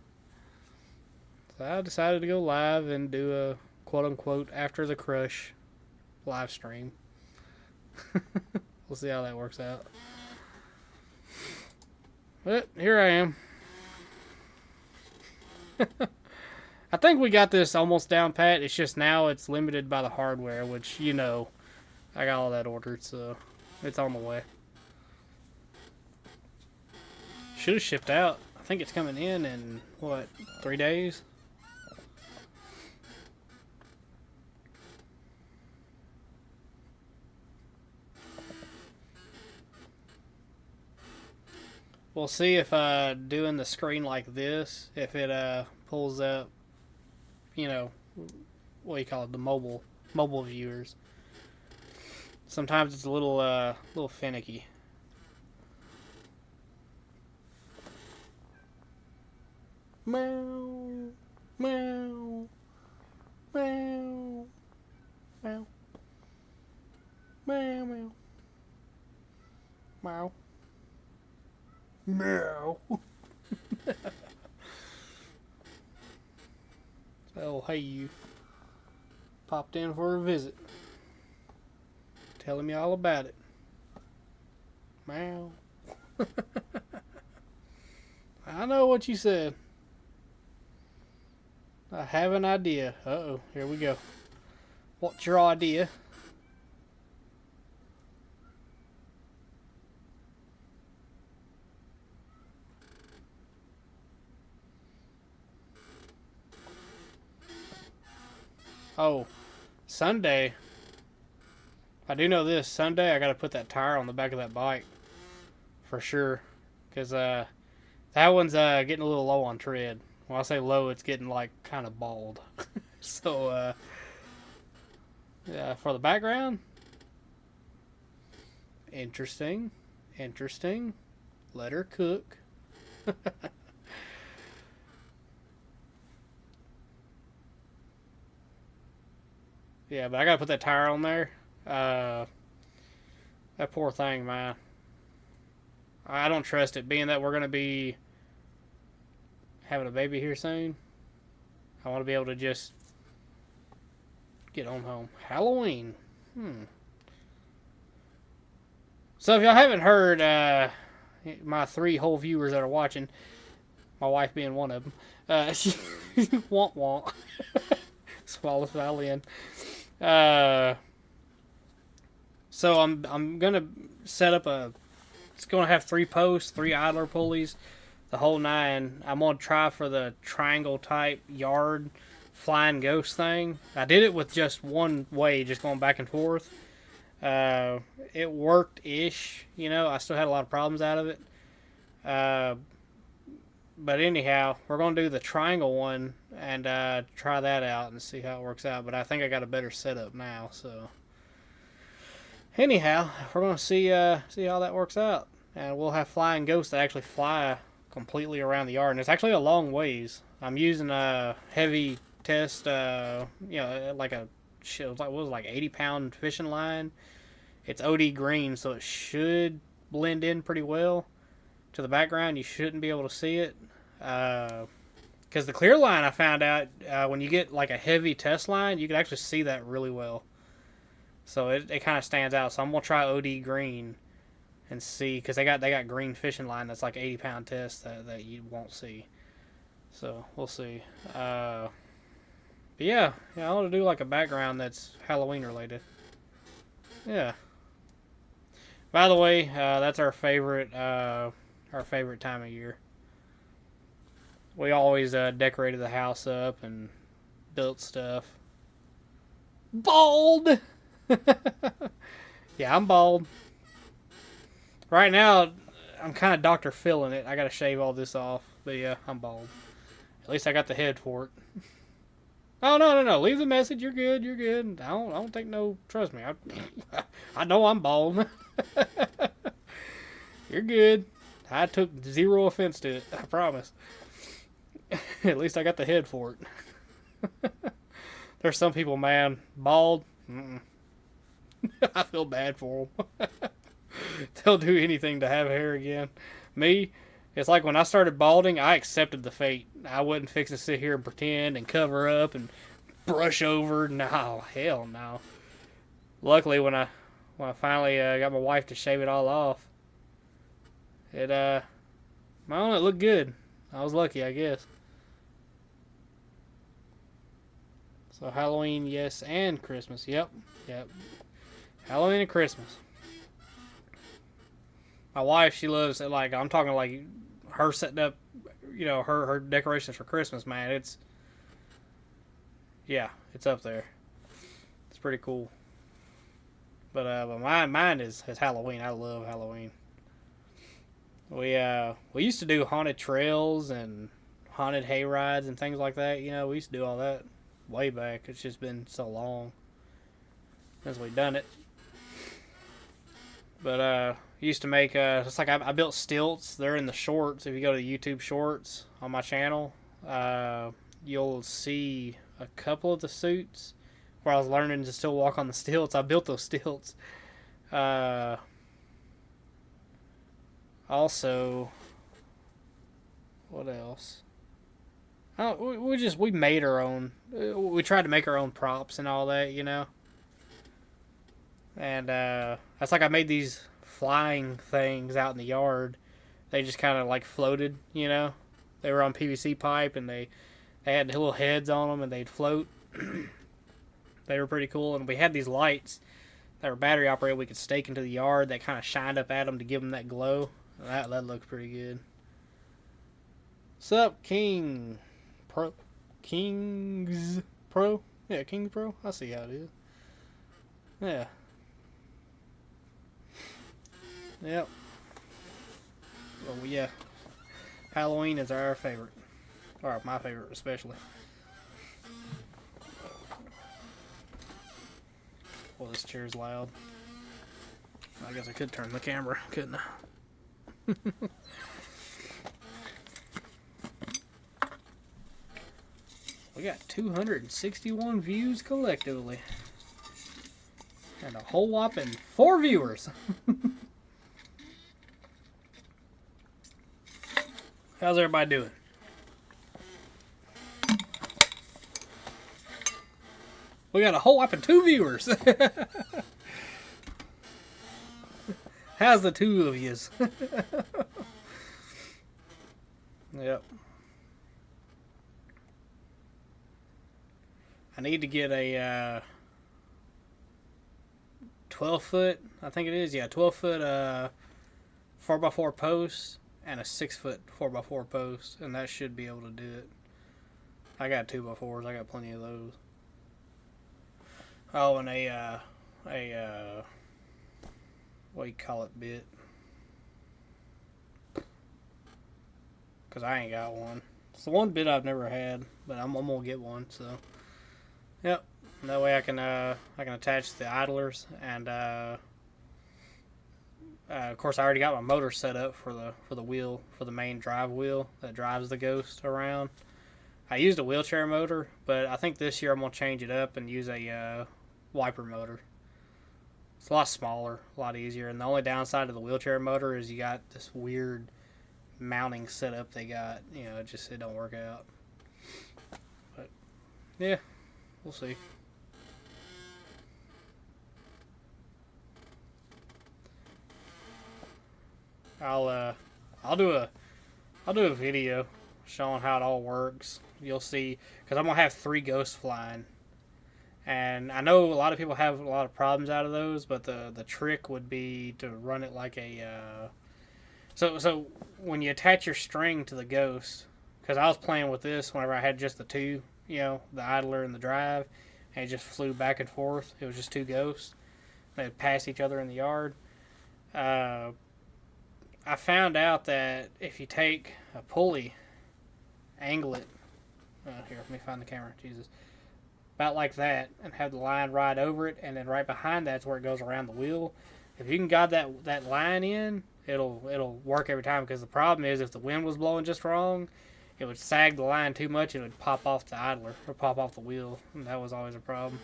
So I decided to go live and do a quote-unquote after the crush live stream. We'll see how that works out. But here I am. I think we got this almost down pat. It's just now it's limited by the hardware, which, you know, I got all that ordered, so it's on the way. Should have shipped out. I think it's coming in, what, 3 days? We'll see if doing the screen like this, if it pulls up, you know, what do you call it, the mobile viewers. Sometimes it's a little finicky. Meow. Meow. Meow. Meow. Meow. Meow. Meow. Meow. Oh, hey, you. Popped in for a visit. Telling me all about it. Meow. I know what you said. I have an idea. Uh-oh, here we go. What's your idea? Oh, Sunday. I do know this. Sunday, I got to put that tire on the back of that bike. For sure. Because that one's getting a little low on tread. When I say low, it's getting like kind of bald. So, yeah, for the background. Interesting. Interesting. Let her cook. Yeah, but I gotta put that tire on there. That poor thing, man. I don't trust it, being that we're gonna be having a baby here soon. I want to be able to just get on home. Halloween. So if y'all haven't heard, my 3 whole viewers that are watching, my wife being one of them, she want want smallest violin. So I'm gonna set up a. It's gonna have 3 posts, 3 idler pulleys, the whole 9. I'm gonna try for the triangle type yard flying ghost thing. I did it with just one way, just going back and forth. It worked ish, you know. I still had a lot of problems out of it. But anyhow, we're gonna do the triangle one and try that out and see how it works out. But I think I got a better setup now, so. Anyhow, we're gonna see how that works out, and we'll have flying ghosts that actually fly completely around the yard, and it's actually a long ways. I'm using a heavy test, like a what was it, like 80-pound fishing line. It's OD green, so it should blend in pretty well to the background. You shouldn't be able to see it, because the clear line, I found out, when you get like a heavy test line, you can actually see that really well. So it kind of stands out. So I'm gonna try OD green and see, because they got green fishing line that's like 80-pound test that you won't see. So we'll see. But yeah, I want to do like a background that's Halloween related. Yeah. By the way, that's our favorite time of year. We always decorated the house up and built stuff. Bald. Yeah, I'm bald. Right now, I'm kind of Dr. Phil in it. I gotta shave all this off. But yeah, I'm bald. At least I got the head for it. Oh, no. Leave the message. You're good. You're good. I don't think no. Trust me. I know I'm bald. You're good. I took 0 offense to it. I promise. At least I got the head for it. There's some people, man, bald. I feel bad for them. They'll do anything to have hair again. Me, it's like when I started balding, I accepted the fate. I wasn't fixing to sit here and pretend and cover up and brush over. No, hell no. Luckily, when I finally got my wife to shave it all off, it looked good. I was lucky, I guess. So Halloween, yes, and Christmas. Yep. Halloween and Christmas. My wife, she loves it. Like, I'm talking like her setting up, her decorations for Christmas, man. It's up there. It's pretty cool. But mine is Halloween. I love Halloween. We used to do haunted trails and haunted hay rides and things like that. We used to do all that way back. It's just been so long since we've done it. But used to make it's like I built stilts. They're in the shorts. If you go to the YouTube shorts on my channel, you'll see a couple of the suits where I was learning to still walk on the stilts. I built those stilts. Also, what else? We made our own. We tried to make our own props and all that, you know. And that's like I made these flying things out in the yard. They just kind of like floated, you know. They were on PVC pipe and they had little heads on them and they'd float. They were pretty cool. And we had these lights that were battery operated. We could stake into the yard that kind of shined up at them to give them that glow. That looked pretty good. Sup, King Pro? Kings Pro? Yeah, King Pro. I see how it is. Yeah. Yep. Oh yeah. Halloween is our favorite. Or my favorite especially. Well, this chair's loud. I guess I could turn the camera, couldn't I? We got 261 views collectively. And a whole whopping 4 viewers. How's everybody doing? We got a whole whopping 2 viewers. How's the 2 of yous? Yep. I need to get a 12-foot, I think it is, yeah, 12-foot 4x4 post and a 6-foot 4x4 post, and that should be able to do it. I got 2x4s, I got plenty of those. Oh, and a what do you call it, bit? Because I ain't got one. It's the one bit I've never had, but I'm gonna get one, so. Yep. That way I can attach the idlers, and of course I already got my motor set up for the wheel, for the main drive wheel that drives the Ghost around. I used a wheelchair motor, but I think this year I'm gonna change it up and use a wiper motor. It's a lot smaller, a lot easier, and the only downside of the wheelchair motor is you got this weird mounting setup they got. You know, it don't work out. But yeah, we'll see. I'll do a video showing how it all works. You'll see, because I'm gonna have 3 ghosts flying, and I know a lot of people have a lot of problems out of those, but the trick would be to run it like a so when you attach your string to the Ghost, because I was playing with this whenever I had just the 2, you know, the idler and the drive, and it just flew back and forth. It was just 2 ghosts. They'd pass each other in the yard. I found out that if you take a pulley, angle it, here, let me find the camera, Jesus, about like that, and have the line right over it, and then right behind that's where it goes around the wheel. If you can guide that line in, it'll work every time, because the problem is if the wind was blowing just wrong, it would sag the line too much and it would pop off the idler, or pop off the wheel, and that was always a problem.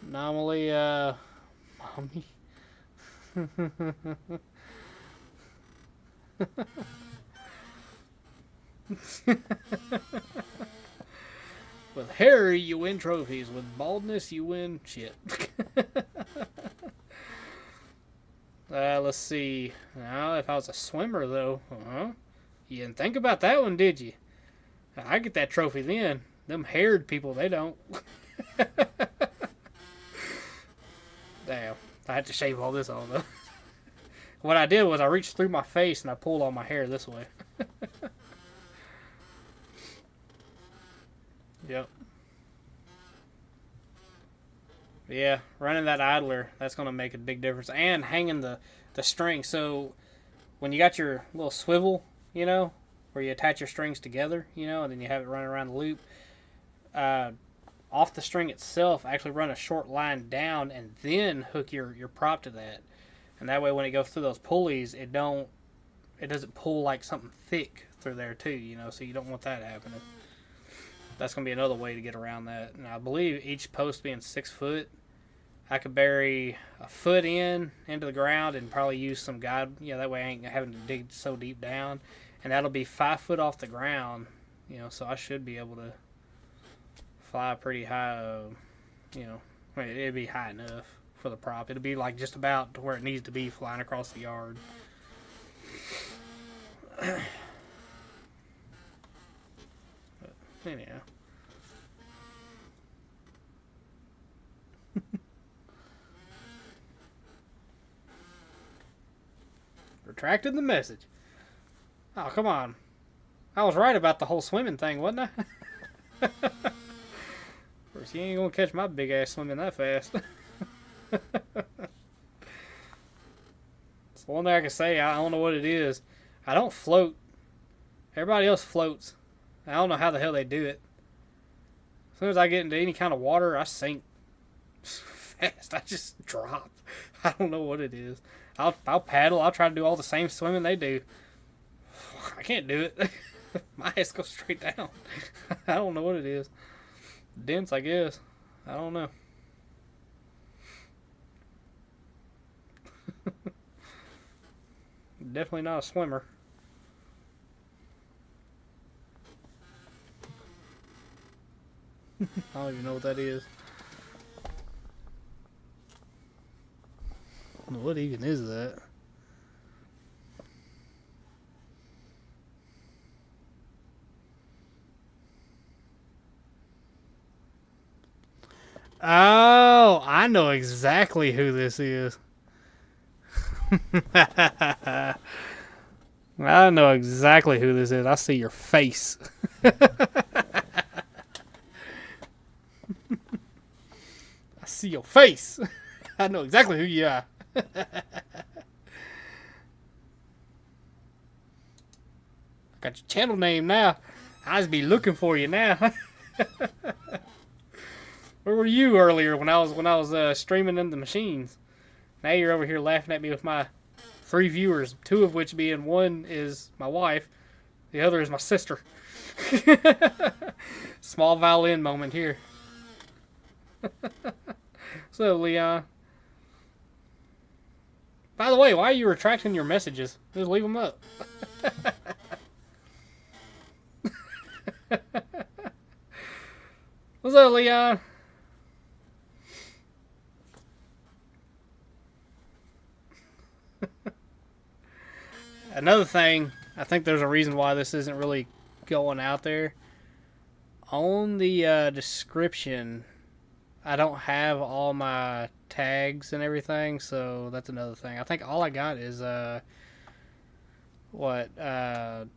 Normally, mommy. With hair, you win trophies. With baldness, you win shit. Let's see. Now, if I was a swimmer, though, you didn't think about that one, did you? I get that trophy then. Them haired people, they don't. Damn. I had to shave all this off, though. What I did was I reached through my face and I pulled all my hair this way. Yep. Yeah, running that idler, that's going to make a big difference. And hanging the string. So when you got your little swivel, you know, where you attach your strings together, you know, and then you have it running around the loop, off the string itself, actually run a short line down and then hook your prop to that. And that way when it goes through those pulleys, it doesn't pull like something thick through there too, you know, so you don't want that happening. That's going to be another way to get around that. And I believe each post being 6 foot, I could bury a foot into the ground and probably use some guide. You know, that way I ain't having to dig so deep down. And that'll be 5 foot off the ground, you know, so I should be able to fly pretty high, you know. I mean, it'd be high enough for the prop. It'll be like just about to where it needs to be flying across the yard. But anyhow. Retracted the message. Oh, come on. I was right about the whole swimming thing, wasn't I? Of course, you ain't gonna catch my big ass swimming that fast. It's the one thing I can say. I don't know what it is. I don't float. Everybody else floats. I don't know how the hell they do it. As soon as I get into any kind of water, I sink fast. I just drop. I don't know what it is. I'll paddle. I'll try to do all the same swimming they do. I can't do it. My ass goes straight down. I don't know what it is. Dense, I guess. I don't know. Definitely not a swimmer. I don't even know what that is. What even is that? Oh, I know exactly who this is. I know exactly who this is. I see your face. I see your face. I know exactly who you are. Got your channel name now. I just be looking for you now. Where were you earlier when I was streaming in the machines? Now you're over here laughing at me with my 3 viewers, 2 of which being one is my wife, the other is my sister. Small violin moment here. So, Leon. By the way, why are you retracting your messages? Just leave them up. What's up, Leon? Another thing, I think there's a reason why this isn't really going out there. On the description, I don't have all my tags and everything, so that's another thing. I think all I got is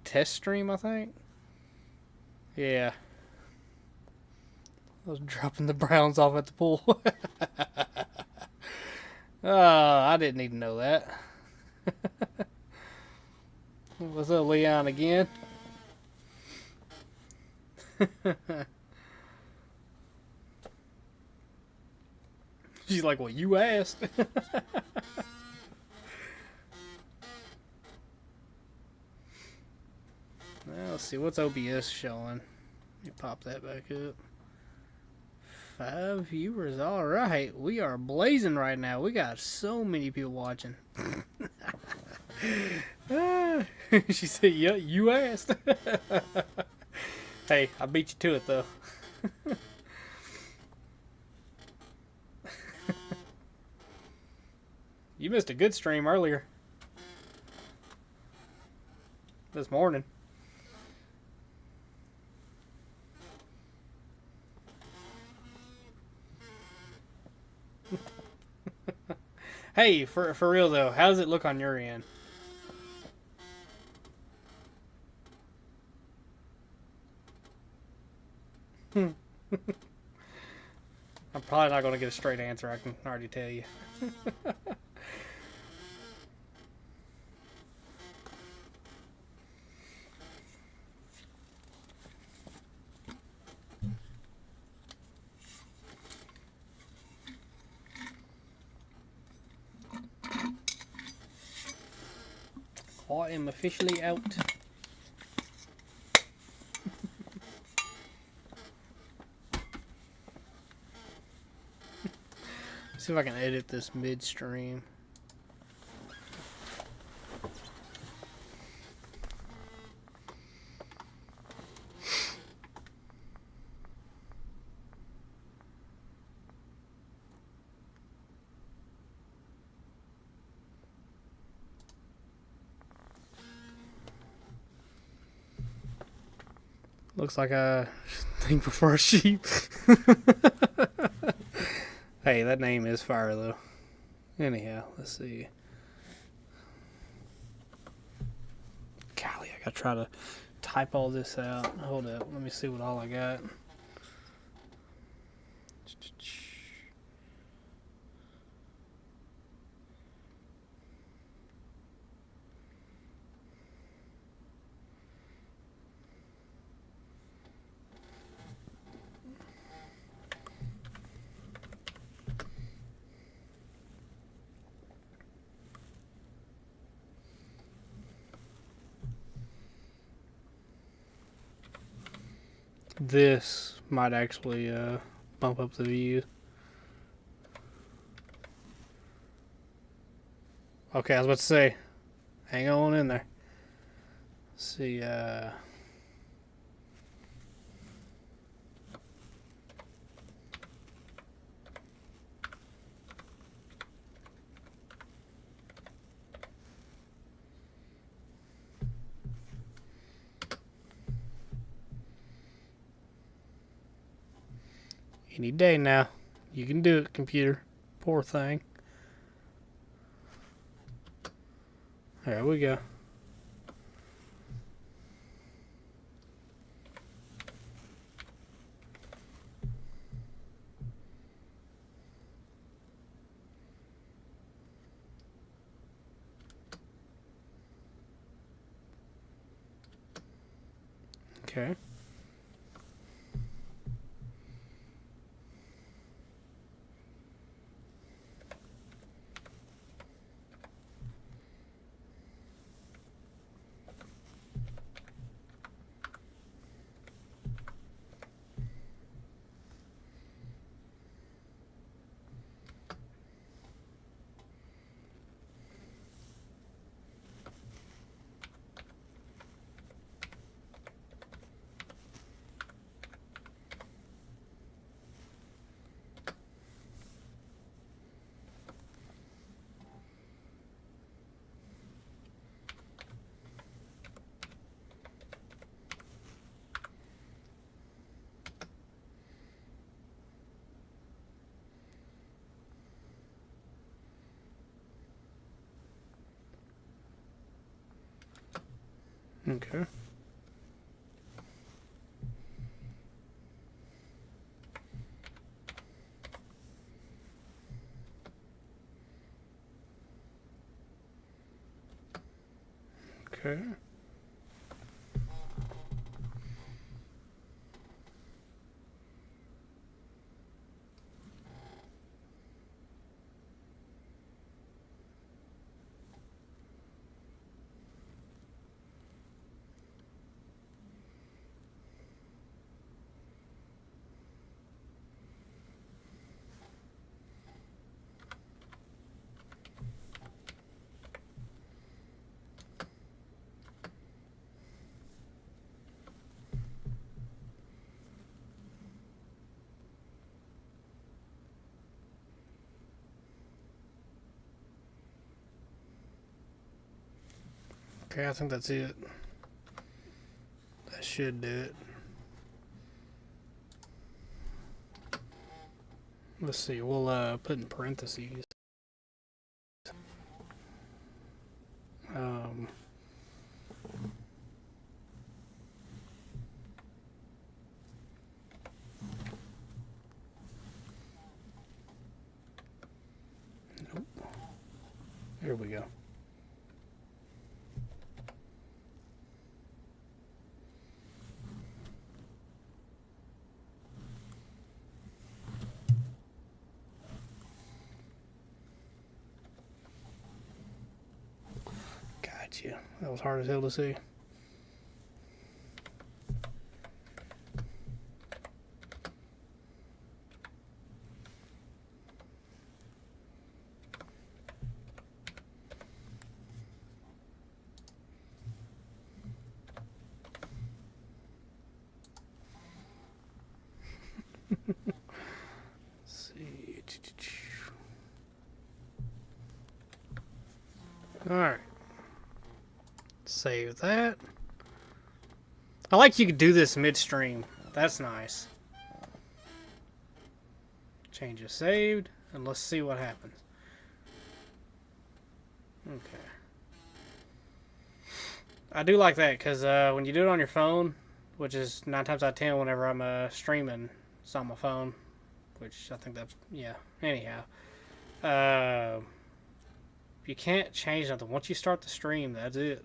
test stream, I think. Yeah. I was dropping the Browns off at the pool. I didn't need to know that. What's up, Leon, again? She's like, well, you asked. Now, let's see, what's OBS showing? Let me pop that back up. 5 viewers, alright. We are blazing right now. We got so many people watching. She said, yeah, you asked. Hey, I beat you to it, though. You missed a good stream earlier. This morning. Hey, for real though, how does it look on your end? I'm probably not going to get a straight answer, I can already tell you. I am officially out. See if I can edit this midstream. Looks like I think before a sheep. Hey, that name is fire though. Anyhow, let's see. Golly, I gotta try to type all this out. Hold up, let me see what all I got. This might actually bump up the views. Okay, I was about to say, hang on in there. Let's see, any day now. You can do it, computer. Poor thing. There we go. Okay. Okay. Okay. Okay, I think that's it. That should do it. Let's see, we'll put in parentheses. Nope. Here we go. Gotcha. That was hard as hell to see. Alright. Save that. I like you could do this midstream. That's nice. Changes saved. And let's see what happens. Okay. I do like that because when you do it on your phone, which is 9 times out of 10 whenever I'm streaming, it's on my phone. Which I think that's, yeah. Anyhow. You can't change nothing. Once you start the stream, that's it.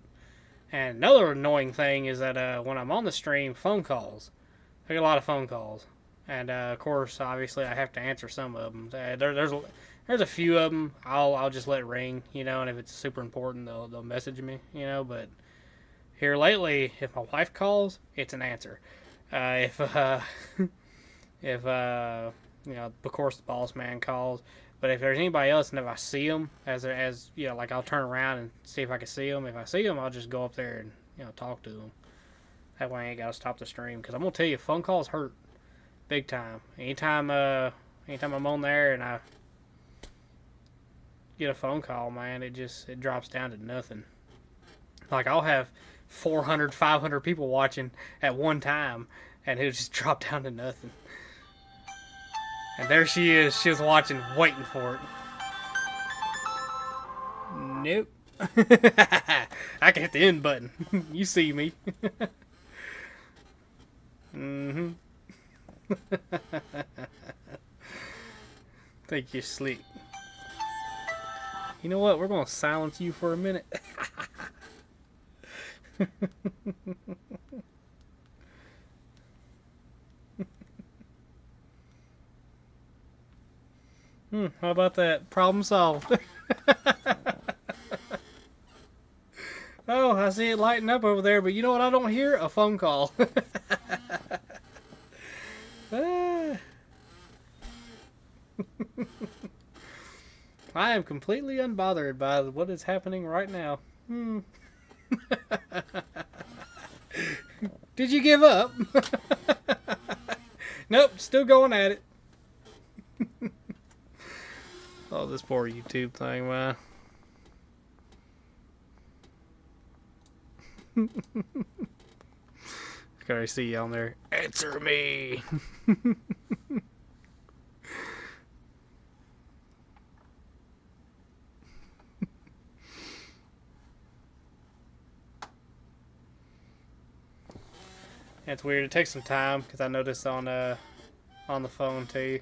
And another annoying thing is that when I'm on the stream, phone calls. I get a lot of phone calls. And of course, obviously, I have to answer some of them. There's a few of them. I'll just let it ring, you know, and if it's super important, they'll message me, you know. But here lately, if my wife calls, it's an answer. If you know, of course, the boss man calls. But if there's anybody else, and if I see them, as you know, like I'll turn around and see if I can see them. If I see them, I'll just go up there and, you know, talk to them. That way I ain't got to stop the stream. Because I'm going to tell you, phone calls hurt. Big time. Anytime I'm on there and I get a phone call, man, it drops down to nothing. Like, I'll have 400, 500 people watching at one time, and it'll just drop down to nothing. And there she is. She was watching, waiting for it. Nope. I can hit the end button. You see me. Mm-hmm. Think you're slick. You know what? We're going to silence you for a minute. How about that? Problem solved. Oh, I see it lighting up over there, but you know what I don't hear? A phone call. I am completely unbothered by what is happening right now. Did you give up? Nope, still going at it. Oh, this poor YouTube thing, man. I can already see you on there. Answer me. It's weird. It takes some time because I noticed on the phone too.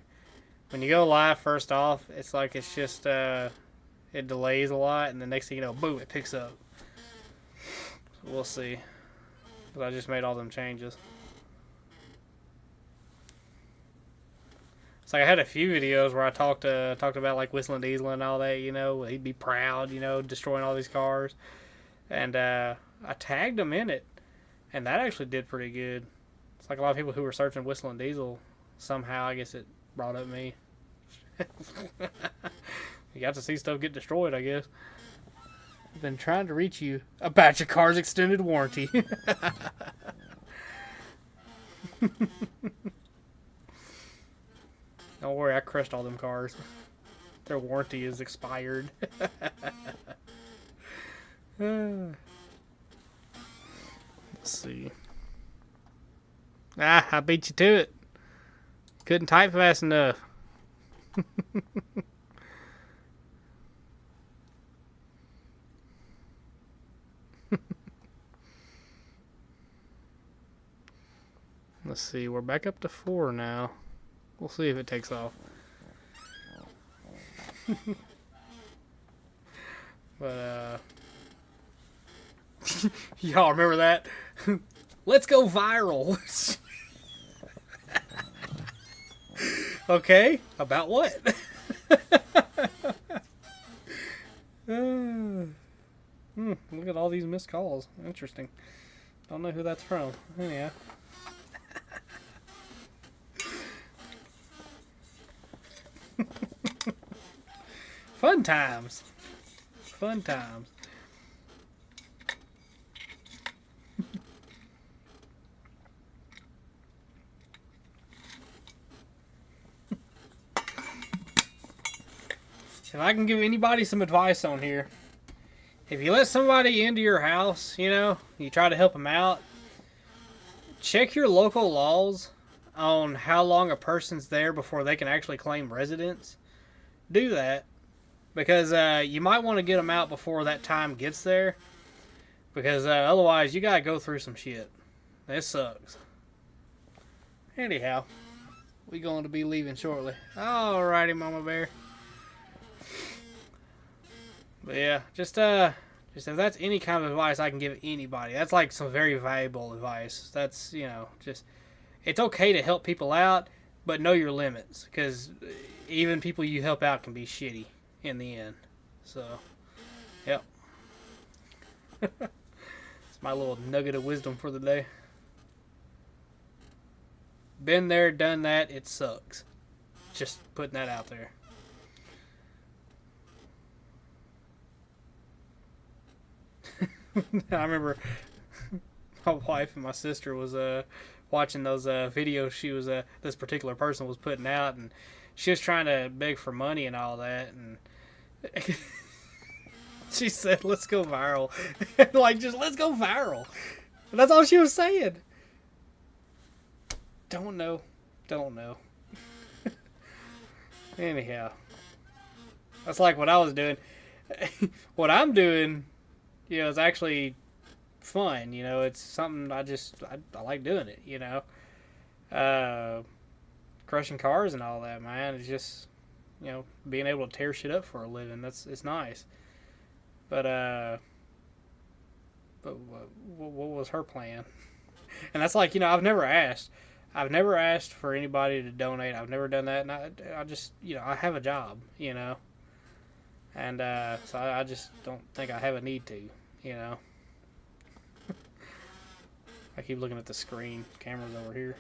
When you go live, first off, it's like it's just it delays a lot, and the next thing you know, boom, it picks up. So we'll see. But I just made all them changes. It's like I had a few videos where I talked about like Whistling Diesel and all that. You know, he'd be proud, you know, destroying all these cars, and I tagged him in it. And that actually did pretty good. It's like a lot of people who were searching Whistling Diesel, somehow, I guess it brought up me. You got to see stuff get destroyed, I guess. I've been trying to reach you about your car's extended warranty. Don't worry, I crushed all them cars. Their warranty is expired. Let's see. Ah, I beat you to it. Couldn't type fast enough. Let's see, we're back up to 4 now. We'll see if it takes off. But, y'all remember that? Let's go viral. Okay, about what? Look at all these missed calls. Interesting. Don't know who that's from. Anyhow. Fun times. Fun times. If I can give anybody some advice on here, if you let somebody into your house, you know, you try to help them out, check your local laws on how long a person's there before they can actually claim residence. Do that, because you might want to get them out before that time gets there, because otherwise you gotta go through some shit. This sucks. Anyhow, we going to be leaving shortly. Alrighty, Mama Bear. But yeah, just if that's any kind of advice I can give anybody, that's like some very valuable advice. That's, you know, just, it's okay to help people out, but know your limits, because even people you help out can be shitty in the end. So, yep. It's my little nugget of wisdom for the day. Been there, done that, it sucks. Just putting that out there. I remember my wife and my sister was watching those videos she was this particular person was putting out, and she was trying to beg for money and all that, and she said, "Let's go viral." Like, just let's go viral. And that's all she was saying. Don't know. Anyhow, that's like what I was doing. What I'm doing, you know, it's actually fun. You know, it's something I like doing it. You know, crushing cars and all that, man. It's just, you know, being able to tear shit up for a living. It's nice. But what was her plan? And that's like, you know, I've never asked for anybody to donate. I've never done that, and I just, you know, I have a job, you know, and so I just don't think I have a need to, you know. I keep looking at the screen. Camera's over here.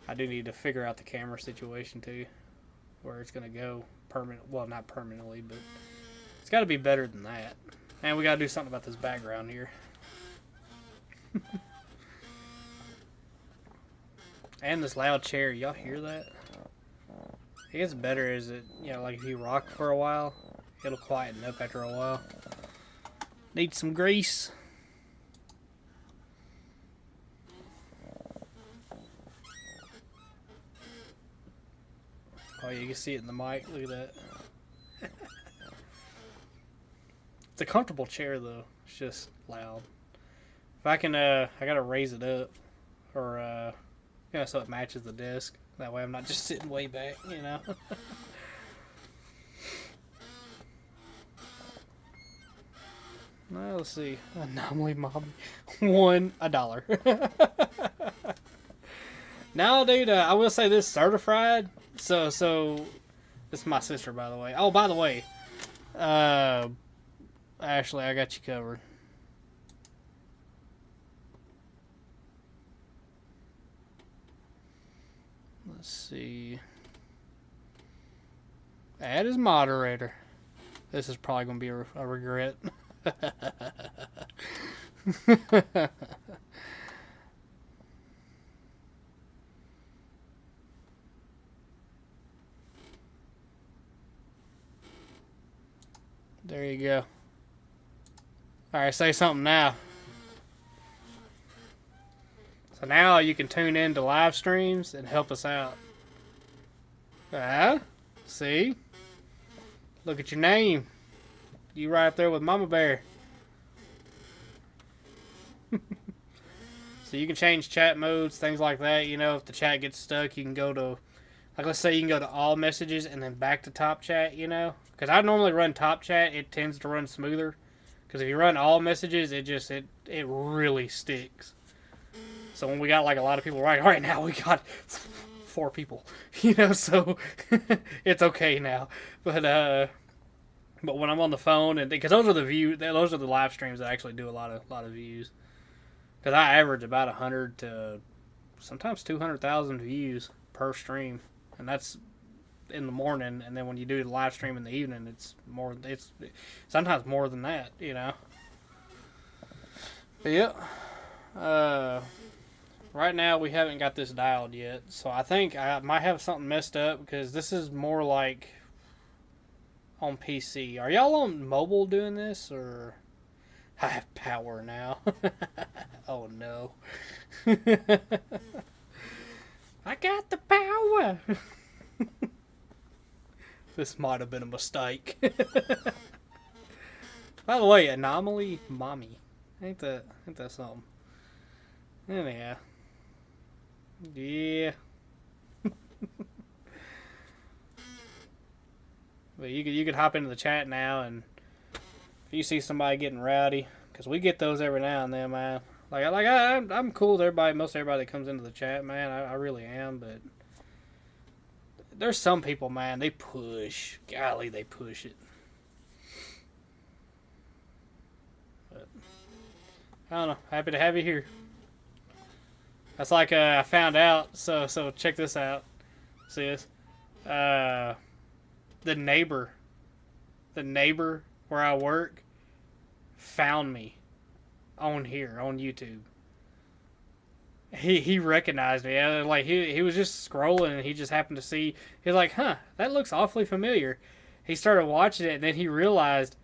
I do need to figure out the camera situation too, where it's gonna go permanent. Well, not permanently, but it's got to be better than that. And we got to do something about this background here. And this loud chair, y'all hear that? It gets better as it, you know, like if you rock for a while, it'll quieten up after a while. Need some grease. Oh, you can see it in the mic. Look at that. It's a comfortable chair though. It's just loud. If I can, I gotta raise it up, or you know, so it matches the desk. That way I'm not just sitting way back, you know. Now, let's see. Anomaly mob. $1. Now, dude, I will say this, certified. So, this is my sister, by the way. Oh, by the way, Ashley, I got you covered. Let's see. Add as moderator. This is probably going to be a regret. There you go. Alright, say something now. So now you can tune in to live streams and help us out. See? Look at your name. You right up there with Mama Bear. So you can change chat modes, things like that. You know, if the chat gets stuck, you can go to, like, let's say you can go to all messages and then back to top chat, you know. Because I normally run top chat, it tends to run smoother. Because if you run all messages, it really sticks. So when we got like a lot of people right now, we got 4 people, you know, so it's okay now. But when I'm on the phone, and because those are the live streams that actually do a lot of views. Because I average about 100 to sometimes 200,000 views per stream, and that's in the morning. And then when you do the live stream in the evening, it's sometimes more than that, you know. But yeah, right now we haven't got this dialed yet, so I think I might have something messed up, because this is more like on PC. Are y'all on mobile doing this, or I have power now? Oh no. I got the power. This might have been a mistake. By the way, anomaly mommy. Ain't that something? Anyhow. Yeah. But you could hop into the chat now, and if you see somebody getting rowdy, because we get those every now and then, man. I'm cool with everybody, most everybody that comes into the chat, man. I really am, but there's some people, man, they push. Golly, they push it. But I don't know. Happy to have you here. That's like I found out. So check this out. See this? The neighbor where I work found me on here on YouTube. He recognized me. Like he was just scrolling and he just happened to see. He's like, "Huh, that looks awfully familiar." He started watching it and then he realized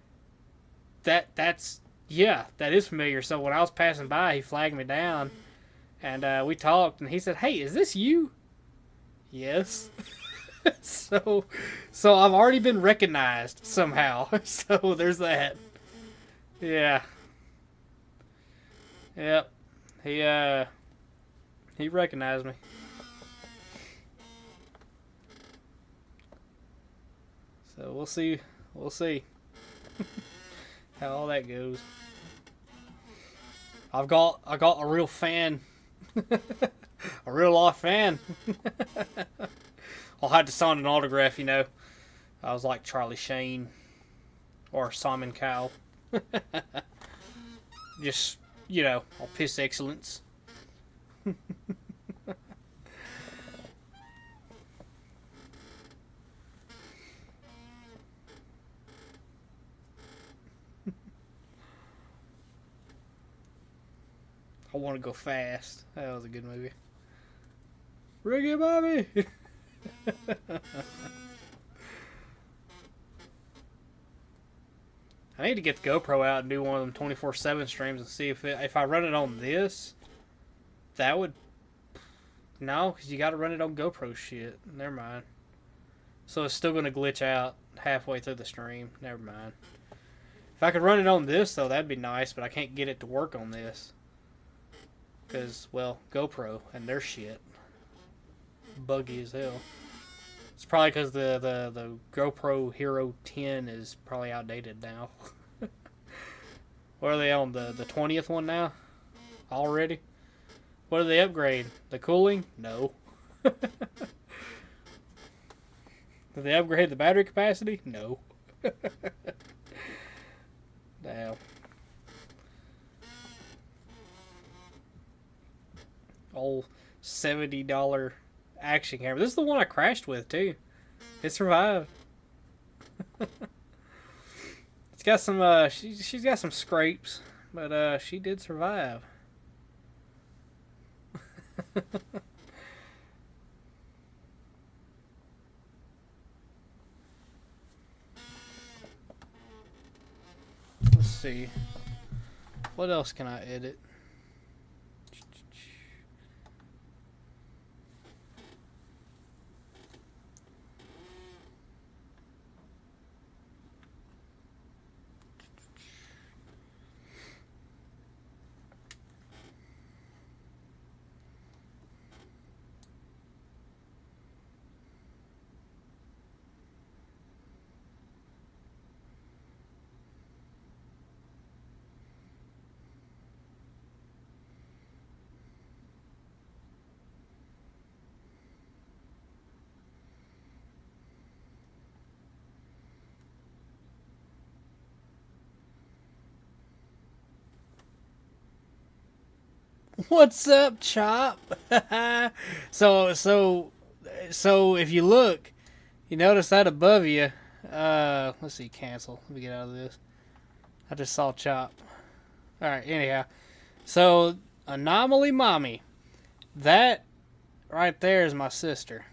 that is familiar. So when I was passing by, he flagged me down and we talked and he said, "Hey, is this you?" Yes. So I've already been recognized somehow. So there's that. Yeah. Yep. He recognized me. So we'll see how all that goes. I got a real fan. A real life fan. I'll have to sign an autograph, you know. I was like Charlie Sheen or Simon Cowell. Just, you know, I'll piss excellence. I Want to Go Fast. That was a good movie. Ricky Bobby! I need to get the GoPro out and do one of them 24/7 streams and see if I run it on this, that would... No, because you got to run it on GoPro shit. Never mind. So it's still going to glitch out halfway through the stream. Never mind. If I could run it on this, though, that'd be nice, but I can't get it to work on this. Because, well, GoPro and their shit. Buggy as hell. It's probably because the GoPro Hero 10 is probably outdated now. What are they on? The 20th one now? Already? What do they upgrade? The cooling? No. Did they upgrade the battery capacity? No. Damn. Old $70 action camera. This is the one I crashed with too. It survived. It's got some she's got some scrapes, but she did survive. Let's see. What else can I edit? What's up, Chop? So if you look, you notice that above you. Let's see, cancel. Let me get out of this. I just saw Chop. All right. Anyhow, so Anomaly Mommy, that right there is my sister.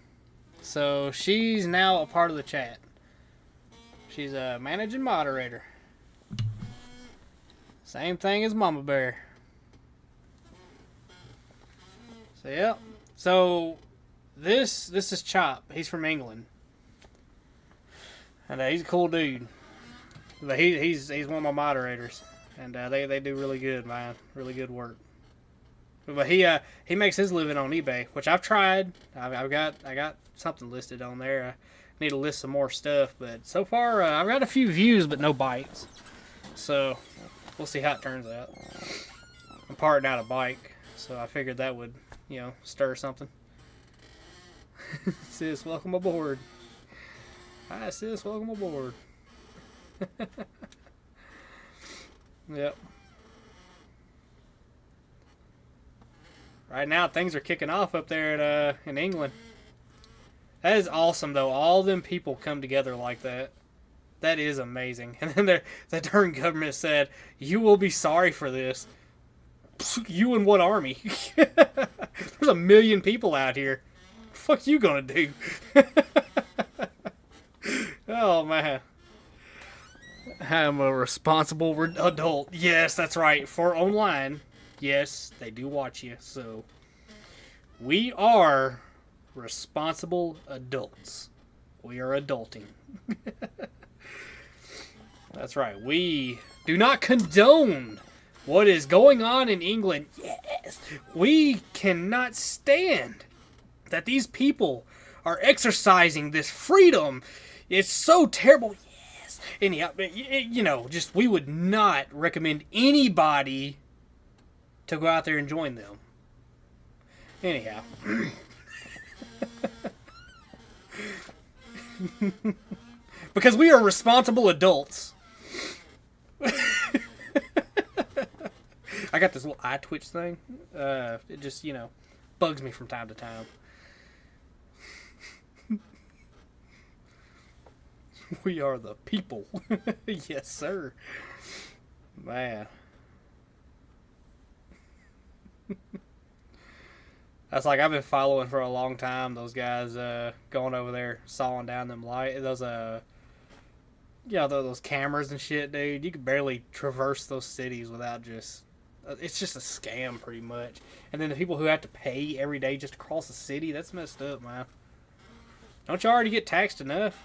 So she's now a part of the chat. She's a managing moderator. Same thing as Mama Bear. So, yep. So, this is Chop. He's from England. And he's a cool dude. But he's one of my moderators. And they do really good, man. Really good work. But he makes his living on eBay, which I've tried. I got something listed on there. I need to list some more stuff, but so far I've got a few views, but no bites. So we'll see how it turns out. I'm parting out a bike, so I figured that would, stir something. Sis, welcome aboard. Hi, sis, welcome aboard. Yep. Right now, things are kicking off up there in England. That is awesome, though. All them people come together like that. That is amazing. And then the darn government said, "You will be sorry for this." You and what army? There's 1 million people out here. What the fuck you gonna do? Oh, man. I'm a responsible adult. Yes, that's right. For online. Yes, they do watch you, so we are responsible adults. We are adulting. That's right. We do not condone what is going on in England. Yes, we cannot stand that these people are exercising this freedom. It's so terrible. Yes. Anyhow, just we would not recommend anybody to go out there and join them. Anyhow. Because we are responsible adults. I got this little eye twitch thing. It just, bugs me from time to time. We are the people. Yes, sir. Man. That's like I've been following for a long time. Those guys going over there, sawing down them those cameras and shit, dude. You could barely traverse those cities without just. It's just a scam, pretty much. And then the people who have to pay every day just to cross the city, that's messed up, man. Don't you already get taxed enough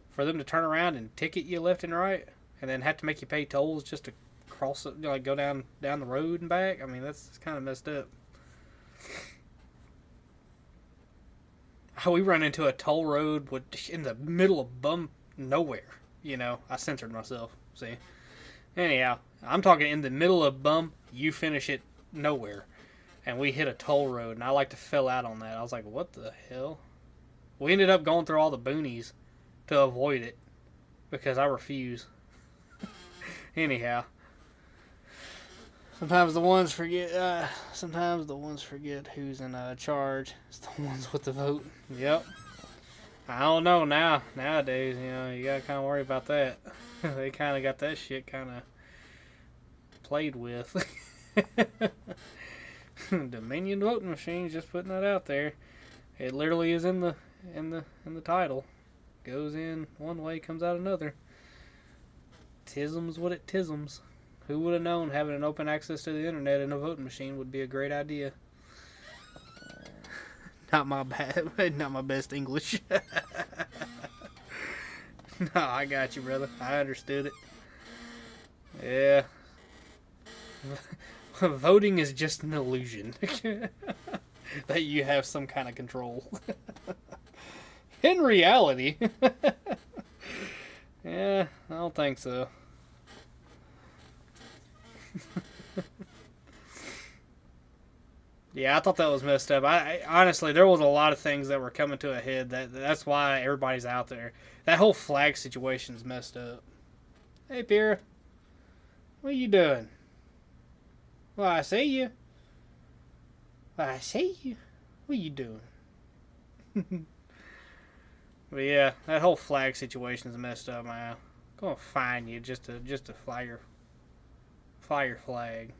for them to turn around and ticket you left and right, and then have to make you pay tolls just to cross it, go down the road and back? I mean, that's kind of messed up. How we run into a toll road in the middle of nowhere. I censored myself. See? Anyhow, I'm talking in the middle of you finish it nowhere. And we hit a toll road, and I like to fell out on that. I was like, what the hell? We ended up going through all the boonies to avoid it, because I refuse. Anyhow. Sometimes the ones forget who's in charge. It's the ones with the vote. Yep. I don't know nowadays, you gotta kind of worry about that. They kind of got that shit kind of played with. Dominion voting machines, just putting that out there. It literally is in the title. Goes in one way, comes out another. Tisms what it tisms. Who would have known having an open access to the internet and a voting machine would be a great idea? Not my best English. No, I got you, brother. I understood it. Yeah. Voting is just an illusion. That you have some kind of control. In reality. Yeah, I don't think so. Yeah, I thought that was messed up. I honestly, there was a lot of things that were coming to a head. That's why everybody's out there. That whole flag situation's messed up. Hey, Pira. What are you doing? Well, I see you. Well, I see you. What are you doing? But yeah, that whole flag situation's messed up, man. I'm gonna fine you just to fly your flag.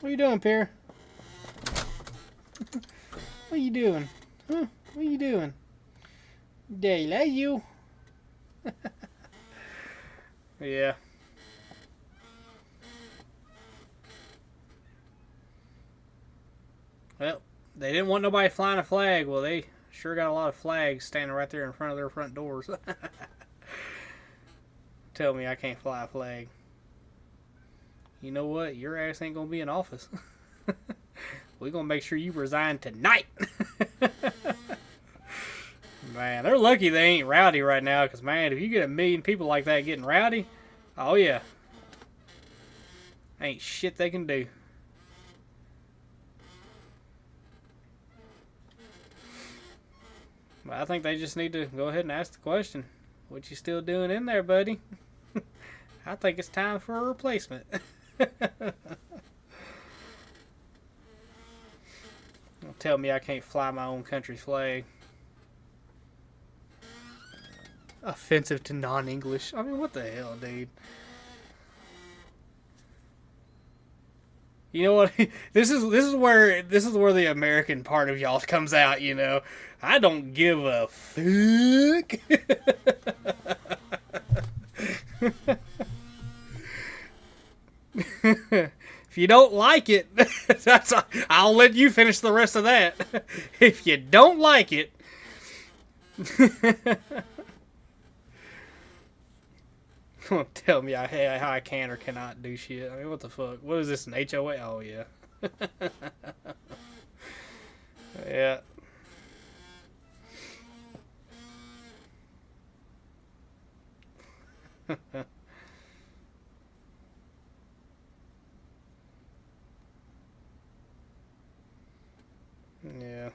What are you doing, Pierre? What are you doing? Huh? What are you doing? Daddy love you. Yeah. Well, they didn't want nobody flying a flag. Well, they sure got a lot of flags standing right there in front of their front doors. Tell me I can't fly a flag. You know what? Your ass ain't gonna be in office. We're gonna make sure you resign tonight. Man, they're lucky they ain't rowdy right now, because, man, if you get 1 million people like that getting rowdy, oh, yeah. Ain't shit they can do. But I think they just need to go ahead and ask the question. What you still doing in there, buddy? I think it's time for a replacement. Don't tell me I can't fly my own country's flag. Offensive to non-English. I mean, what the hell, dude? You know what? This is where the American part of y'all comes out. You know, I don't give a fuck. If you don't like it, I'll let you finish the rest of that. If you don't like it. Don't tell me how I can or cannot do shit. I mean, what the fuck? What is this, an HOA? Oh, yeah. Yeah. Yeah.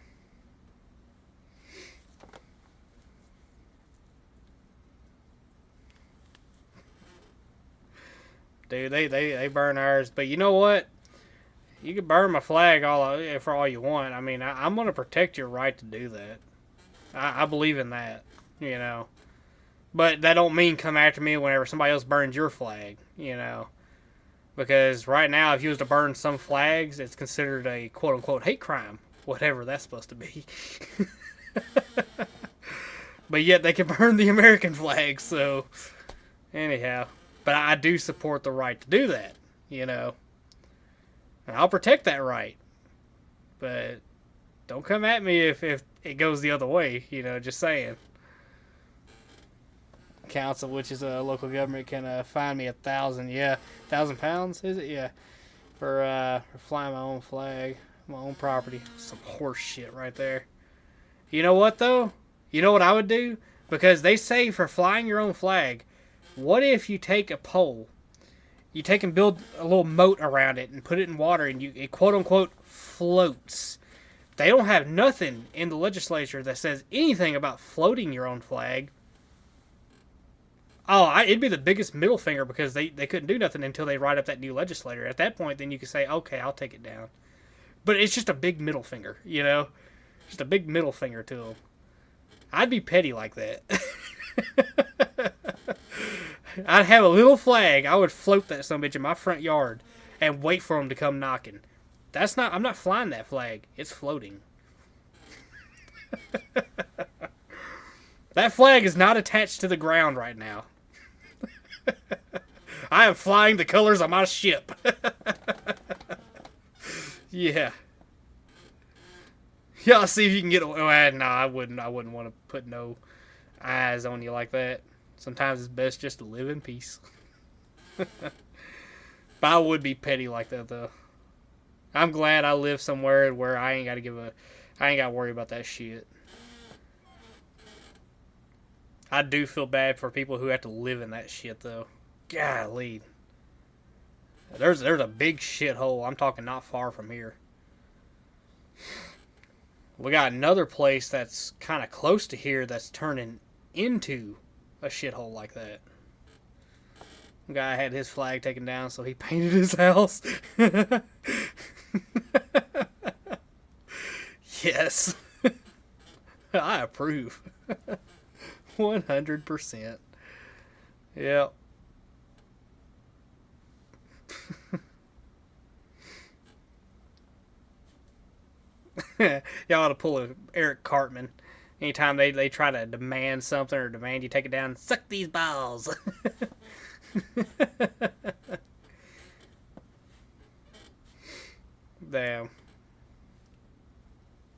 Dude, they burn ours, but you know what? You can burn my flag for all you want. I mean, I'm gonna protect your right to do that. I believe in that, you know. But that don't mean come after me whenever somebody else burns your flag, you know. Because right now, if you was to burn some flags, it's considered a quote-unquote hate crime. Whatever that's supposed to be. But yet they can burn the American flag, so... Anyhow. But I do support the right to do that, you know. And I'll protect that right. But don't come at me if it goes the other way, you know, just saying. Council, which is a local government, can fine me £1,000. Yeah, £1,000, is it? Yeah, for flying my own flag, my own property. Some horse shit right there. You know what though? You know what I would do? Because they say for flying your own flag, what if you take a pole, you take and build a little moat around it and put it in water, and it quote unquote floats. They don't have nothing in the legislature that says anything about floating your own flag. Oh, it'd be the biggest middle finger, because they couldn't do nothing until they write up that new legislator. At that point, then you can say, okay, I'll take it down. But it's just a big middle finger, you know? Just a big middle finger to them. I'd be petty like that. I'd have a little flag. I would float that sumbitch in my front yard and wait for them to come knocking. I'm not flying that flag. It's floating. That flag is not attached to the ground right now. I am flying the colors of my ship. Yeah. Yeah, I'll see if you can get away. Well, no, I wouldn't want to put no eyes on you like that. Sometimes it's best just to live in peace. But I would be petty like that, though. I'm glad I live somewhere where I ain't got to worry about that shit. I do feel bad for people who have to live in that shit, though. Golly. There's a big shithole. I'm talking not far from here. We got another place that's kind of close to here that's turning into a shithole like that. The guy had his flag taken down, so he painted his house. Yes. I approve. 100%. Yep. Y'all ought to pull a Eric Cartman. Anytime they try to demand something or demand you take it down, suck these balls. Damn.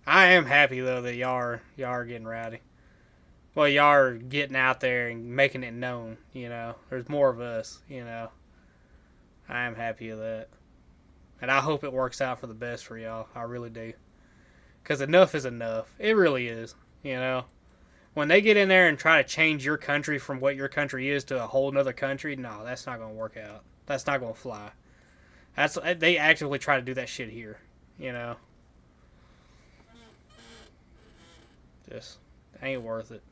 I am happy though that y'all are getting rowdy. Well, y'all are getting out there and making it known. You know, there's more of us. You know, I am happy of that, and I hope it works out for the best for y'all. I really do. Because enough is enough. It really is. You know, when they get in there and try to change your country from what your country is to a whole nother country, no, that's not going to work out. That's not going to fly. They actively try to do that shit here. You know, just ain't worth it.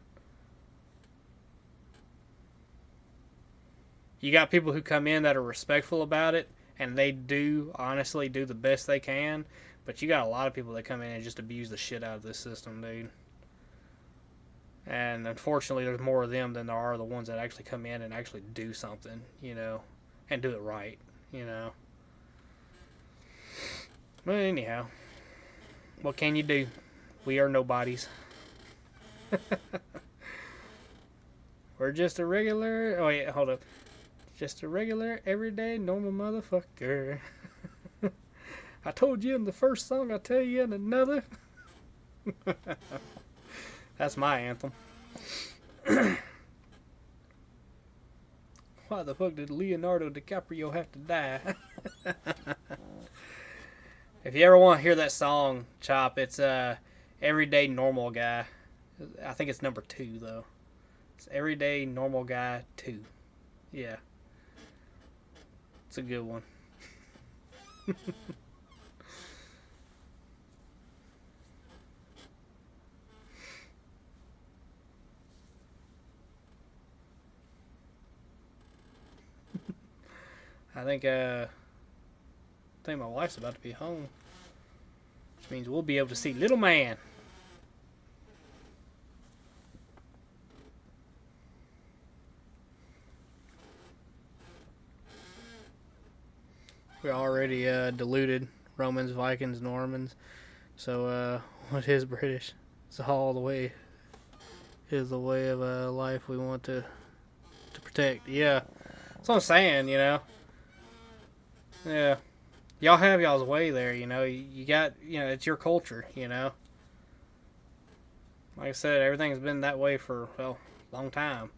You got people who come in that are respectful about it, and they do honestly do the best they can. But you got a lot of people that come in and just abuse the shit out of this system, dude. And unfortunately, there's more of them than there are the ones that actually come in and actually do something, you know, and do it right, you know. But anyhow, what can you do? We are nobodies. We're just a regular... Oh, yeah, hold up. Just a regular, everyday, normal motherfucker. I told you in the first song, I'll tell you in another. That's my anthem. Why the fuck did Leonardo DiCaprio have to die? If you ever want to hear that song, Chop, it's Everyday Normal Guy. I think it's number 2, though. It's Everyday Normal Guy 2. Yeah. It's a good one. I think my wife's about to be home, which means we'll be able to see little man. We already diluted Romans, Vikings, Normans, so what is British? It's all the way is the way of life we want to protect. Yeah, that's what I'm saying. You know. Yeah. Y'all have y'all's way there, you know. You got, you know, it's your culture, you know. Like I said, everything's been that way for, well, a long time.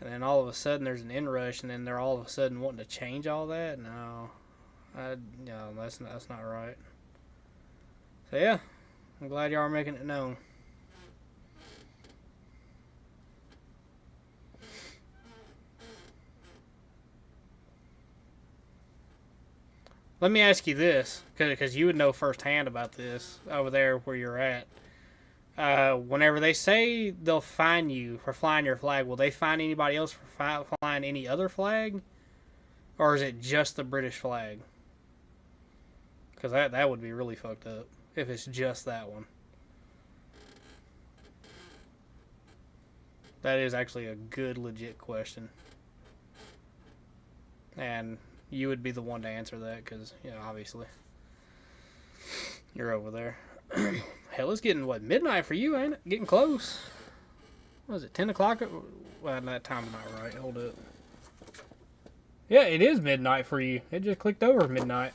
And then all of a sudden there's an inrush, and then they're all of a sudden wanting to change all that? No. No, that's not right. So, yeah. I'm glad y'all are making it known. Let me ask you this, because you would know firsthand about this over there where you're at. Whenever they say they'll fine you for flying your flag, will they fine anybody else for flying any other flag? Or is it just the British flag? Because that would be really fucked up if it's just that one. That is actually a good, legit question. And you would be the one to answer that because, you know, obviously you're over there. Hell, it's getting, what, midnight for you, ain't it? Getting close. What is it, 10 o'clock? Well, that time's not right. Hold up. Yeah, it is midnight for you. It just clicked over midnight.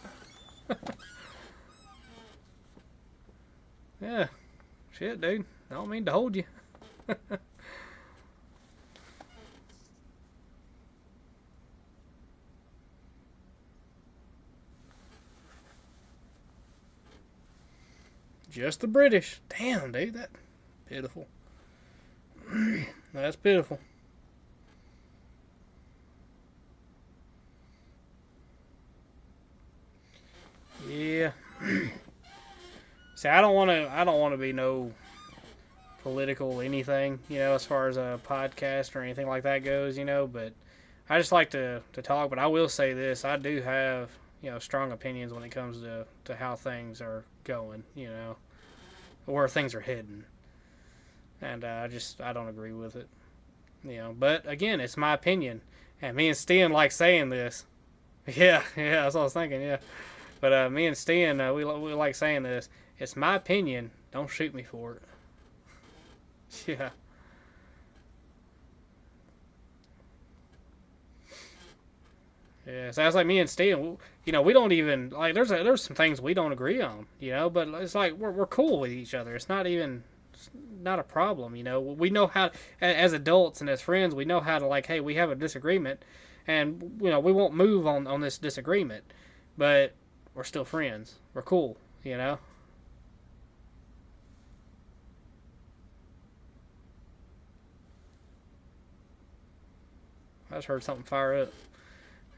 Yeah. Shit, dude. I don't mean to hold you. Just the British. Damn, dude, that pitiful. That's pitiful. Yeah. See, I don't want to be no political anything, you know, as far as a podcast or anything like that goes, you know, but I just like to talk. But I will say this, I do have, you know, strong opinions when it comes to how things are going, you know, where things are heading. And I don't agree with it, you know. But again, it's my opinion, and me and Stan like saying this. Yeah, that's what I was thinking. Yeah, But me and Stan, we like saying this. It's my opinion. Don't shoot me for it. Yeah. Yeah, so that's like me and Stan. We don't even like. There's some things we don't agree on. But it's like we're cool with each other. It's not a problem. We know how, as adults and as friends, we know how to like. Hey, we have a disagreement, and we won't move on this disagreement, but we're still friends. We're cool. I just heard something fire up.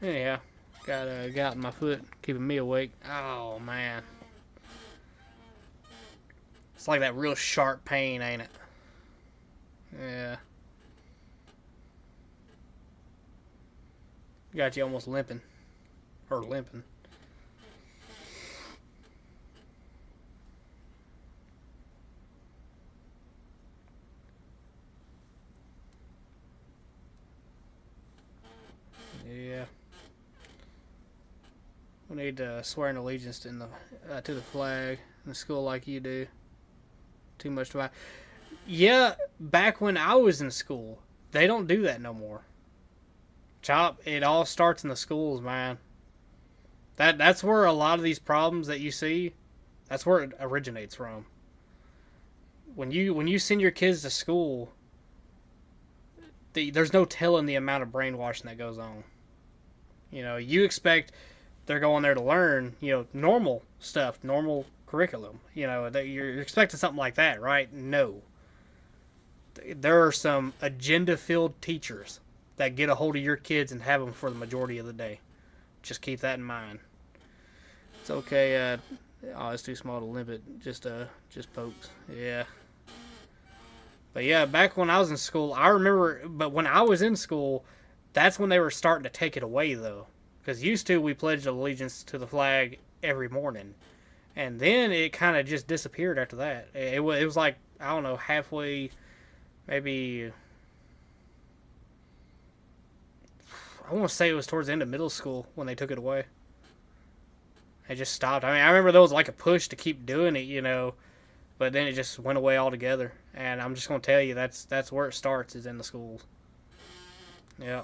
Anyhow, got a gout in my foot, keeping me awake. Oh, man. It's like that real sharp pain, ain't it? Yeah. Got you almost limping. Or limping. Yeah. We need to swear an allegiance to the flag in the school like you do. Too much to Yeah, back when I was in school, they don't do that no more. It all starts in the schools, man. That's where a lot of these problems that you see, that's where it originates from. When you send your kids to school, there's no telling the amount of brainwashing that goes on. You expect they're going there to learn, normal stuff, normal curriculum. That you're expecting something like that, right? No. There are some agenda-filled teachers that get a hold of your kids and have them for the majority of the day. Just keep that in mind. It's okay. It's too small to limp it. Just pokes. Yeah. But yeah, back when I was in school, I remember. But when I was in school, that's when they were starting to take it away, though. Because used to, we pledged allegiance to the flag every morning. And then it kind of just disappeared after that. It was like, I don't know, halfway, maybe, I want to say it was towards the end of middle school when they took it away. It just stopped. I mean, I remember there was like a push to keep doing it, but then it just went away altogether. And I'm just going to tell you, that's where it starts, is in the schools. Yeah.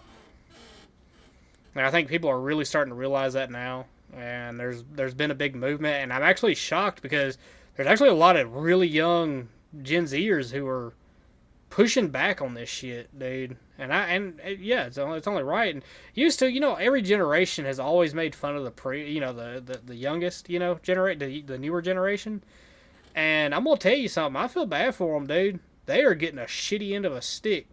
And I think people are really starting to realize that now. And there's been a big movement. And I'm actually shocked because there's actually a lot of really young Gen Zers who are pushing back on this shit, dude. And yeah, it's only right. And used to, every generation has always made fun of the youngest, the newer generation. And I'm gonna tell you something. I feel bad for them, dude. They are getting a shitty end of a stick,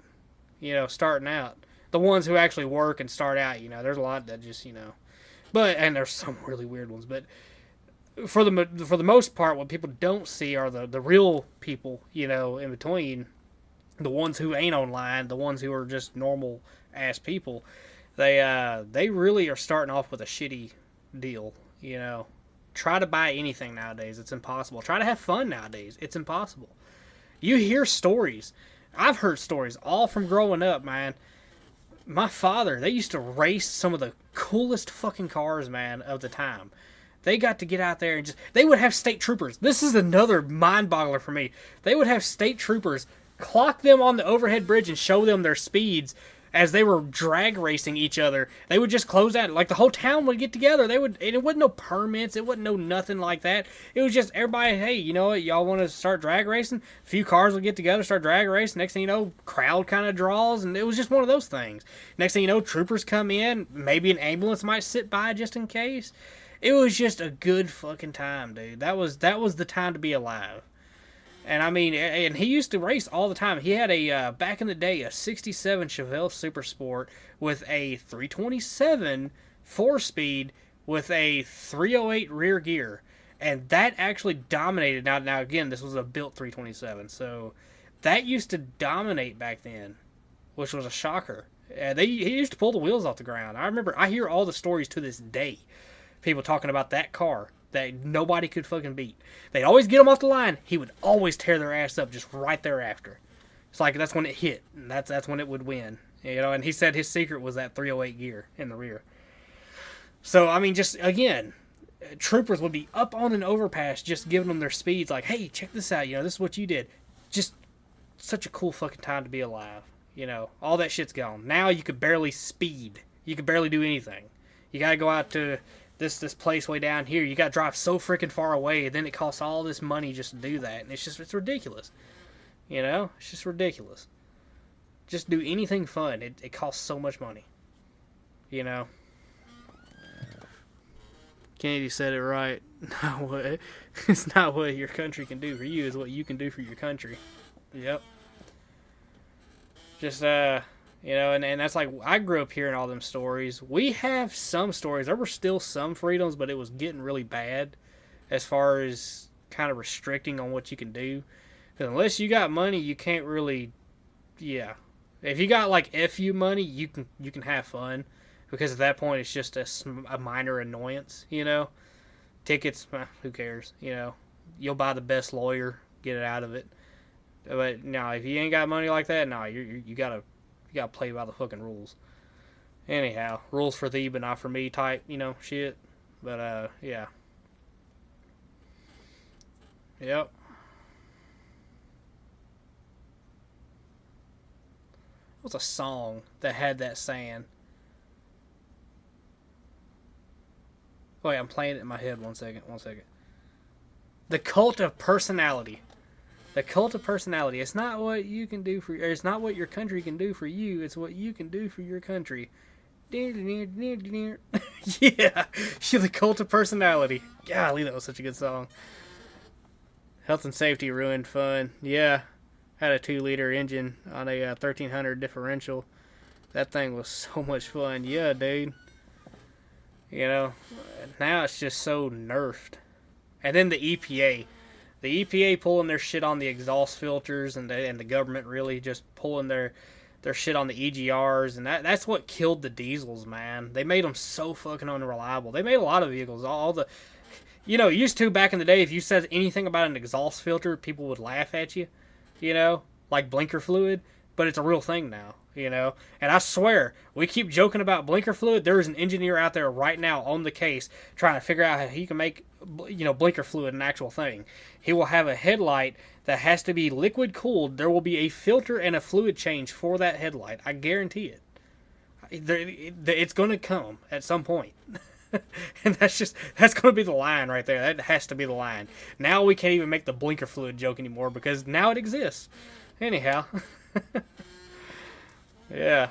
starting out. The ones who actually work and start out, there's a lot that just, and there's some really weird ones. But for the most part, what people don't see are the real people, in between. The ones who ain't online, the ones who are just normal ass people, they really are starting off with a shitty deal. Try to buy anything nowadays, it's impossible. Try to have fun nowadays, it's impossible. You hear stories. I've heard stories all from growing up, man. My father, they used to race some of the coolest fucking cars, man, of the time. They got to get out there and they would have state troopers. This is another mind boggler for me. They would have state troopers clock them on the overhead bridge and show them their speeds as they were drag racing each other. They would just close out, like the whole town would get together. And it wasn't no permits, it wasn't no nothing like that. It was just everybody, hey, you know what, y'all want to start drag racing? A few cars would get together, start drag racing. Next thing you know, crowd kind of draws, and it was just one of those things. Next thing you know, troopers come in, maybe an ambulance might sit by just in case. It was just a good fucking time, dude. That was the time to be alive. And I mean, and he used to race all the time. He had back in the day, a 67 Chevelle Super Sport with a 327 4-speed with a 308 rear gear. And that actually dominated. Now again, this was a built 327. So that used to dominate back then, which was a shocker. He used to pull the wheels off the ground. I hear all the stories to this day. People talking about that car that nobody could fucking beat. They'd always get him off the line. He would always tear their ass up just right thereafter. It's like that's when it hit, and that's when it would win. And he said his secret was that 308 gear in the rear. So, I mean, just, again, troopers would be up on an overpass just giving them their speeds, like, hey, check this out, this is what you did. Just such a cool fucking time to be alive. All that shit's gone. Now you could barely speed. You could barely do anything. You gotta go out to this place way down here. You gotta drive so freaking far away, and then it costs all this money just to do that, and it's ridiculous. It's just ridiculous. Just do anything fun. It costs so much money. Kennedy said it right. It's not what your country can do for you, it's what you can do for your country. Yep. Just, and that's like, I grew up hearing all them stories. We have some stories. There were still some freedoms, but it was getting really bad as far as kind of restricting on what you can do. Because unless you got money, you can't really, yeah. If you got, like, FU money, you can have fun. Because at that point, it's just a minor annoyance, Tickets, who cares, You'll buy the best lawyer, get it out of it. But no, if you ain't got money like that, no, you gotta play by the fucking rules. Anyhow, rules for thee, but not for me type, shit. But yeah. Yep. What's a song that had that saying? Wait, I'm playing it in my head. One second. The Cult of Personality. The Cult of Personality. It's not what you can do for. It's not what your country can do for you. It's what you can do for your country. Yeah, The Cult of Personality. Golly, that was such a good song. Health and safety ruined fun. Yeah, had a 2-liter engine on a 1300 differential. That thing was so much fun. Yeah, dude. Now it's just so nerfed. And then the EPA. The EPA pulling their shit on the exhaust filters, and the government really just pulling their shit on the EGRs, and that's what killed the diesels, man. They made them so fucking unreliable. They made a lot of vehicles. Used to back in the day, if you said anything about an exhaust filter, people would laugh at you, like blinker fluid, but it's a real thing now. And I swear, we keep joking about blinker fluid. There is an engineer out there right now on the case trying to figure out how he can make, blinker fluid an actual thing. He will have a headlight that has to be liquid cooled. There will be a filter and a fluid change for that headlight. I guarantee it. It's going to come at some point. And that's going to be the line right there. That has to be the line. Now we can't even make the blinker fluid joke anymore because now it exists. Anyhow. Yeah,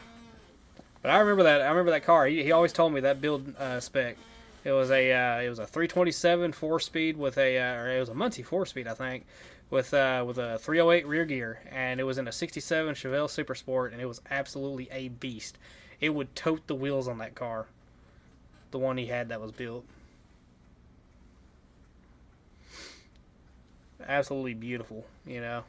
but I remember that car. He always told me that build spec. It was a 327 4-speed with or it was a Muncie 4-speed, I think, with a 308 rear gear, and it was in a 67 Chevelle Super Sport, and it was absolutely a beast. It would tote the wheels on that car, the one he had that was built. Absolutely beautiful, Yep.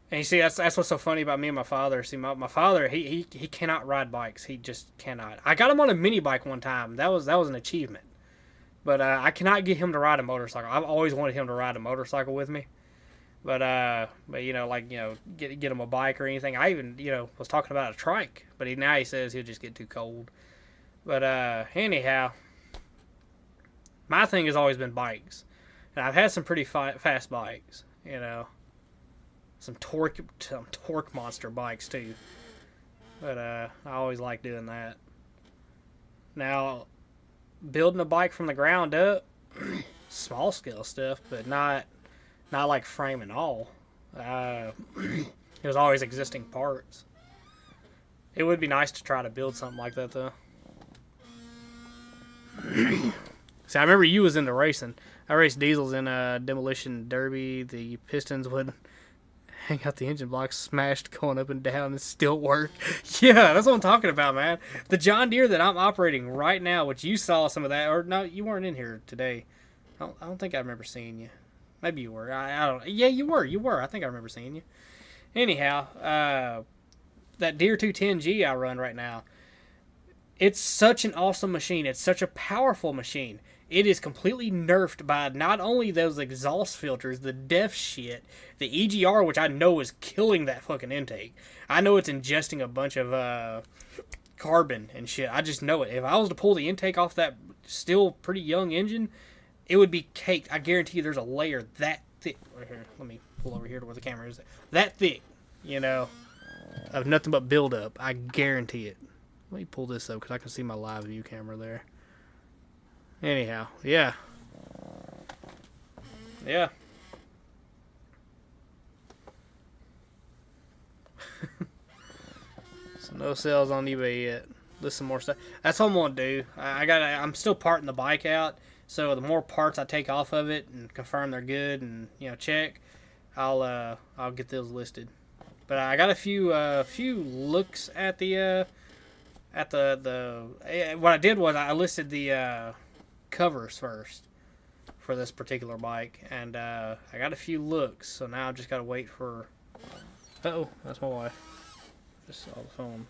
And you see, that's what's so funny about me and my father. See, my father, he cannot ride bikes. He just cannot. I got him on a mini bike one time. That was an achievement. But I cannot get him to ride a motorcycle. I've always wanted him to ride a motorcycle with me. But get him a bike or anything. I even was talking about a trike. But now he says he'll just get too cold. But anyhow, my thing has always been bikes, and I've had some pretty fast bikes. Some torque monster bikes too. But I always like doing that. Now, building a bike from the ground up, small scale stuff, but not like frame and all. It was always existing parts. It would be nice to try to build something like that though. See, I remember you was into racing. I raced diesels in a demolition derby. The pistons would hang out the engine blocks smashed going up and down and still work. Yeah, that's what I'm talking about, man. The John Deere that I'm operating right now, which you saw some of that, or no, you weren't in here today. I don't think I remember seeing you. Maybe you were. I don't. Yeah, you were. I think I remember seeing you. Anyhow, that Deere 210G I run right now, it's such an awesome machine. It's such a powerful machine. It is completely nerfed by not only those exhaust filters, the DEF shit, the EGR, which I know is killing that fucking intake. I know it's ingesting a bunch of carbon and shit. I just know it. If I was to pull the intake off that still pretty young engine, it would be caked. I guarantee you there's a layer that thick. Right here. Let me pull over here to where the camera is. That thick, you know, of nothing but buildup. I guarantee it. Let me pull this up because I can see my live view camera there. Anyhow, yeah. Yeah. So no sales on eBay yet. List some more stuff. That's what I'm gonna do. I'm still parting the bike out. So the more parts I take off of it and confirm they're good and check, I'll get those listed. But I got a few looks at the what I did was I listed the covers first for this particular bike, and I got a few looks. So now I just gotta wait for. Uh-oh, that's my wife. Just saw the phone.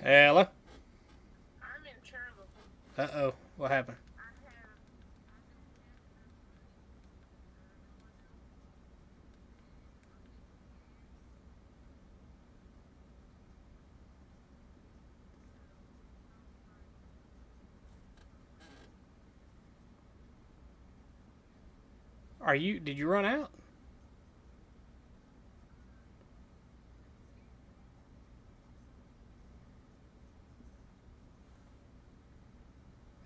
Hello? I'm in trouble. Uh-oh, what happened? Did you run out?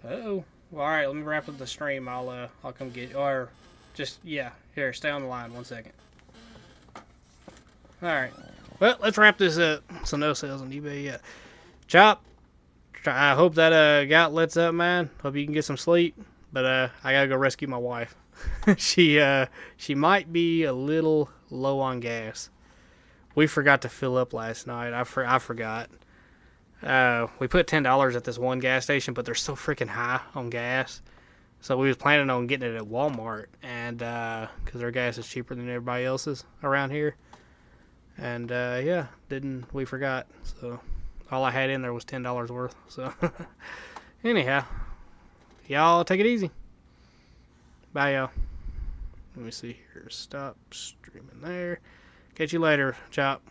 Uh-oh. Well, alright, let me wrap up the stream. I'll come get you. Or just, yeah. Here, stay on the line 1 second. Alright. Well, let's wrap this up. So no sales on eBay yet. Chop. I hope that gout lets up, man. Hope you can get some sleep. But I gotta go rescue my wife. She might be a little low on gas. We forgot to fill up last night. I forgot. We put $10 at this one gas station, but they're so freaking high on gas. So we was planning on getting it at Walmart, and because their gas is cheaper than everybody else's around here. And yeah, we forgot. So all I had in there was $10 worth. So anyhow, y'all take it easy. Bye, y'all. Let me see here. Stop streaming there. Catch you later, Chop.